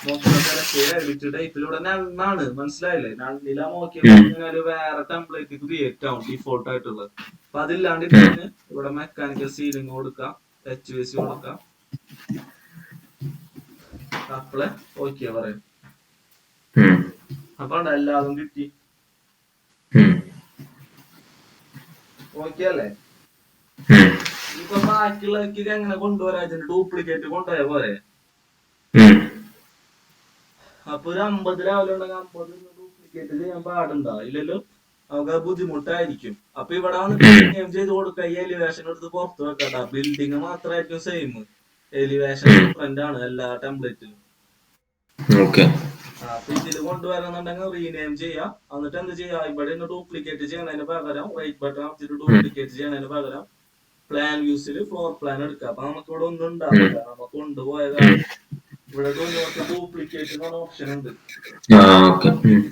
Speaker 1: മൊത്തം സെലക്ട് ചെയ്യുക. എഡിറ്റ് ടൈപ്പിലൂടെ നണ്ണാണ്. മനസ്സിലായില്ലേ? നണ്ണിലാ നോക്കി കഴിഞ്ഞാല് വേറെ ടെംപ്ലേറ്റ് ക്രിയേറ്റ് ആവും ഡിഫോൾട്ട് ആയിട്ടുള്ളത്. അപ്പൊ അതില്ലാണ്ട് ഇവിടെ മെക്കാനിക്കൽ സീലിംഗ് കൊടുക്കാം. HVAC കൊടുക്കാം. അപ്പളെ ഓക്കെ പറയും. അപ്പൊ എല്ലാതും കിട്ടി. ഓക്കെ അല്ലേ? ഇപ്പൊ ബാക്കിയുള്ളവർക്ക് എങ്ങനെ കൊണ്ടുവരാ? ഇതിന്റെ ഡ്യൂപ്ലിക്കേറ്റ് കൊണ്ടുപോയ പോലെ. അപ്പൊ ഒരു 50 രാവിലെ ഉണ്ടെങ്കിൽ 50 ഡ്യൂപ്ലിക്കേറ്റ് ചെയ്യാൻ പാടുണ്ടോ? ഇല്ലല്ലോ. നമുക്ക് ബുദ്ധിമുട്ടായിരിക്കും. അപ്പൊ ഇവിടെ വന്ന് ചെയ്ത് കൊടുക്കുക. ഈ എലിവേഷൻ എടുത്ത് പുറത്ത് വെക്കണ്ട. ബിൽഡിങ് മാത്രമായിരിക്കും സെയിം. എലിവേഷൻ ഡിഫറെന്റ് ആണ് എല്ലാ ടെംപ്ലേറ്റിലും. അപ്പൊ ഇതിൽ കൊണ്ടുവരണമെന്നുണ്ടെങ്കിൽ റീനെയിം ചെയ്യാം. എന്നിട്ട് എന്ത് ചെയ്യാം? ഇവിടെ ഡ്യൂപ്ലിക്കേറ്റ് ചെയ്യണതിന് പകരം റൈറ്റ് ബട്ടൺ അമർത്തിട്ട് ഡ്യൂപ്ലിക്കേറ്റ് ചെയ്യണതിന് പകരം പ്ലാൻ വ്യൂസിൽ ഫ്ലോർ പ്ലാൻ എടുക്കുക. അപ്പൊ നമുക്ക് ഇവിടെ ഒന്നും ഉണ്ടാവില്ല. നമുക്ക് കൊണ്ടുപോയതാണ്. ഇവിടെ ഡ്യൂപ്ലിക്കേറ്റ് എന്ന് പറഞ്ഞ ഓപ്ഷൻ ഉണ്ട്.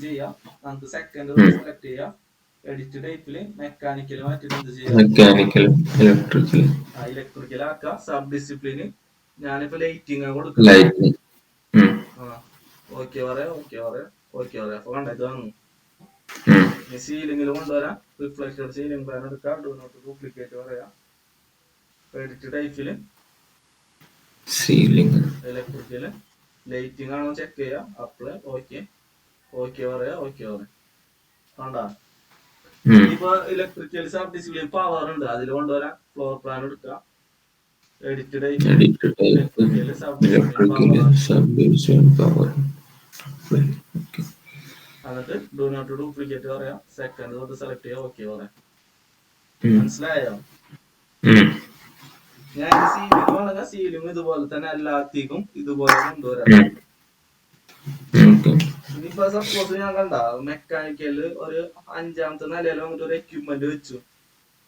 Speaker 1: ചെയ്യാം. നമുക്ക് സെക്കൻഡ് സെലക്ട് ചെയ്യാം. എഡിറ്റ് ടൈപ്പില് മെക്കാനിക്കൽ മാറ്റിട്ട് എന്ത് ചെയ്യാം? ഇലക്ട്രിക്കൽ ആക്കാം. സബ് ഡിസിപ്ലിന് ഞാനിപ്പോ ലൈറ്റിംഗ് കൊടുക്കാം. ഓക്കെ പറയാം. അപ്പൊ കണ്ട ഇത് വന്നു. സീലിംഗിൽ കൊണ്ടുവരാം. റിഫ്ലക്റ്റഡ് സീലിംഗ് പ്ലാൻ എടുക്കാം. ഡു നോട്ട് ഡ്യൂപ്ലിക്കേറ്റ് പറയാം. എഡിറ്റ് ടൈപ്പില് ഇലക്ട്രിക്കല് ലൈറ്റിംഗ് ആണോ ചെക്ക് ചെയ്യാം. അപ്ലൈ ഓക്കെ പറയാം. കണ്ടാ? ഇപ്പൊ ഇലക്ട്രിക്കൽ സബ് ഡിസിപ്ലിൻ പവർ ഉണ്ട്. അതിൽ കൊണ്ടുവരാം. ഫ്ലോർ പ്ലാൻ എടുക്കാം. Edit electrical sub discipline power. എന്നിട്ട് ഡു നോട്ട് ഡ്യൂപ്ലിക്കേറ്റ് പറയാം. സെക്കൻഡ് തൊട്ട് സെലക്ട് ചെയ്യാം. ഓക്കെ പറയാം. മനസ്സിലായോ? ഞാൻ സീലിംഗ് വേണമെങ്കിൽ സീലിംഗ് ഇതുപോലെ തന്നെ എല്ലാത്തേക്കും ഇതുപോലെ കൊണ്ടുവരാം. ഇനിയിപ്പോ സപ്പോസ് ഞാൻ കണ്ട മെക്കാനിക്കല് ഒരു 5ാമത്തെ നിലയിൽ വന്നിട്ട് ഒരു എക്യുപ്മെന്റ് വെച്ചു.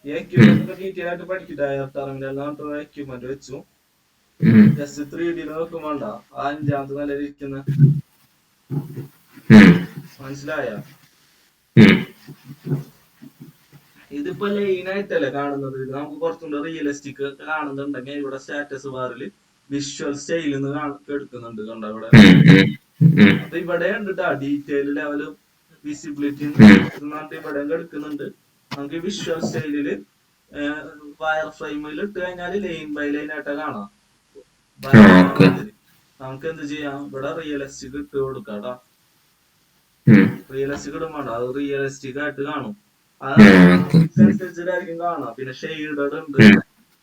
Speaker 1: ഈ എക്യുപ്മെന്റ് ഡീറ്റെയിൽ ആയിട്ട് പഠിക്കട്ടെ. ടെർമിനൽ എക്യുപ്മെന്റ് വെച്ചു. ജസ്റ്റ് 3D നോക്കും വേണ്ട. 5ാമത്തെ നിലയിൽ ഇരിക്കുന്ന മനസ്സിലായ? ഇതിപ്പോ ലൈൻ ആയിട്ടല്ലേ കാണുന്നത്. ഇത് നമുക്ക് കുറച്ചുകൂടെ റിയലിസ്റ്റിക് കാണുന്നുണ്ടെങ്കിൽ ഇവിടെ സ്റ്റാറ്റസ് ബാറിൽ വിഷ്വൽ സ്റ്റൈൽ എടുക്കുന്നുണ്ട്. കണ്ടോ ഇവിടെ? അപ്പൊ ഇവിടെ ഉണ്ട് ഡീറ്റെയിൽ ലെവല് വിസിബിലിറ്റി ഇവിടെ എടുക്കുന്നുണ്ട്. നമുക്ക് വിഷ്വൽ സ്റ്റൈലില് വയർ ഫ്രെയിമിൽ ഇട്ട് കഴിഞ്ഞാൽ ലൈൻ ബൈ ലൈൻ ആയിട്ട് കാണാം. നമുക്ക് എന്ത് ചെയ്യാം? ഇവിടെ റിയലിസ്റ്റിക് ഇട്ട് കൊടുക്കാം. റിയലിസ്റ്റിക് ഇടുമ്പോൾ അത് റിയലിസ്റ്റിക് ആയിട്ട് കാണും. അതനുസരിച്ചിട്ടായിരിക്കും കാണാം. പിന്നെ ഷെയ്ഡഡ് ഉണ്ട്,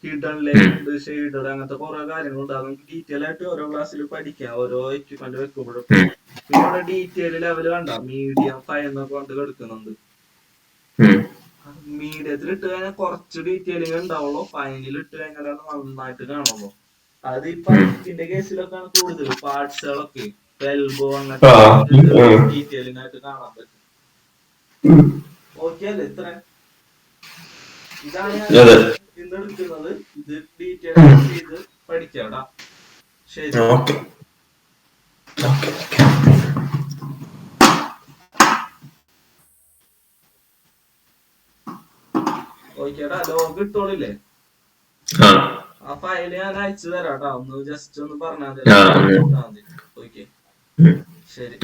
Speaker 1: ഹിഡൻ ലൈൻ ഉണ്ട്, ഷെയ്ഡഡ് അങ്ങനത്തെ കുറെ കാര്യങ്ങളുണ്ട്. അത് നമുക്ക് ഡീറ്റെയിൽ ആയിട്ട് ഓരോ ക്ലാസ്സിൽ പഠിക്കാം. ഓരോ എക്യുപ്മെന്റ് വെക്കുമ്പോഴും പിന്നെ ഇവിടെ ഡീറ്റെയിൽ ലെവല് കണ്ട മീഡിയം ഫൈൻ എന്നൊക്കെ കൊണ്ട് എടുക്കുന്നുണ്ട്. മീഡിയത്തിൽ ഇട്ട് കഴിഞ്ഞാൽ കുറച്ച് ഡീറ്റെയിലിംഗ് ഉണ്ടാവുള്ളൂ, ഫൈനൽ ഇട്ട് കഴിഞ്ഞാൽ നന്നായിട്ട് കാണുള്ളൂ. അത് ഈ പൈപ്പിന്റെ കേസിലൊക്കെയാണ് കൂടുതൽ പാർട്സുകളൊക്കെ എൽബോ അങ്ങനത്തെ ഡീറ്റെയിലിംഗ് ആയിട്ട് കാണാൻ പറ്റും. ഓക്കെ അല്ലേ? ഇത്ര ഇതാണ് ഞാൻ ഇന്ന് എടുക്കുന്നത്. ഇത് ഡീറ്റെയിൽ ചെയ്ത് പഠിക്കാടാ. ശരി, ഓക്കേടാ. ലോഗ് ഇട്ടോളില്ലേ? ആ ഫയല് ഞാൻ അയച്ചു തരാട്ടാ. ഒന്ന് ജസ്റ്റ് ഒന്ന് പറഞ്ഞാൽ മതി. ഓക്കെ, ശരി.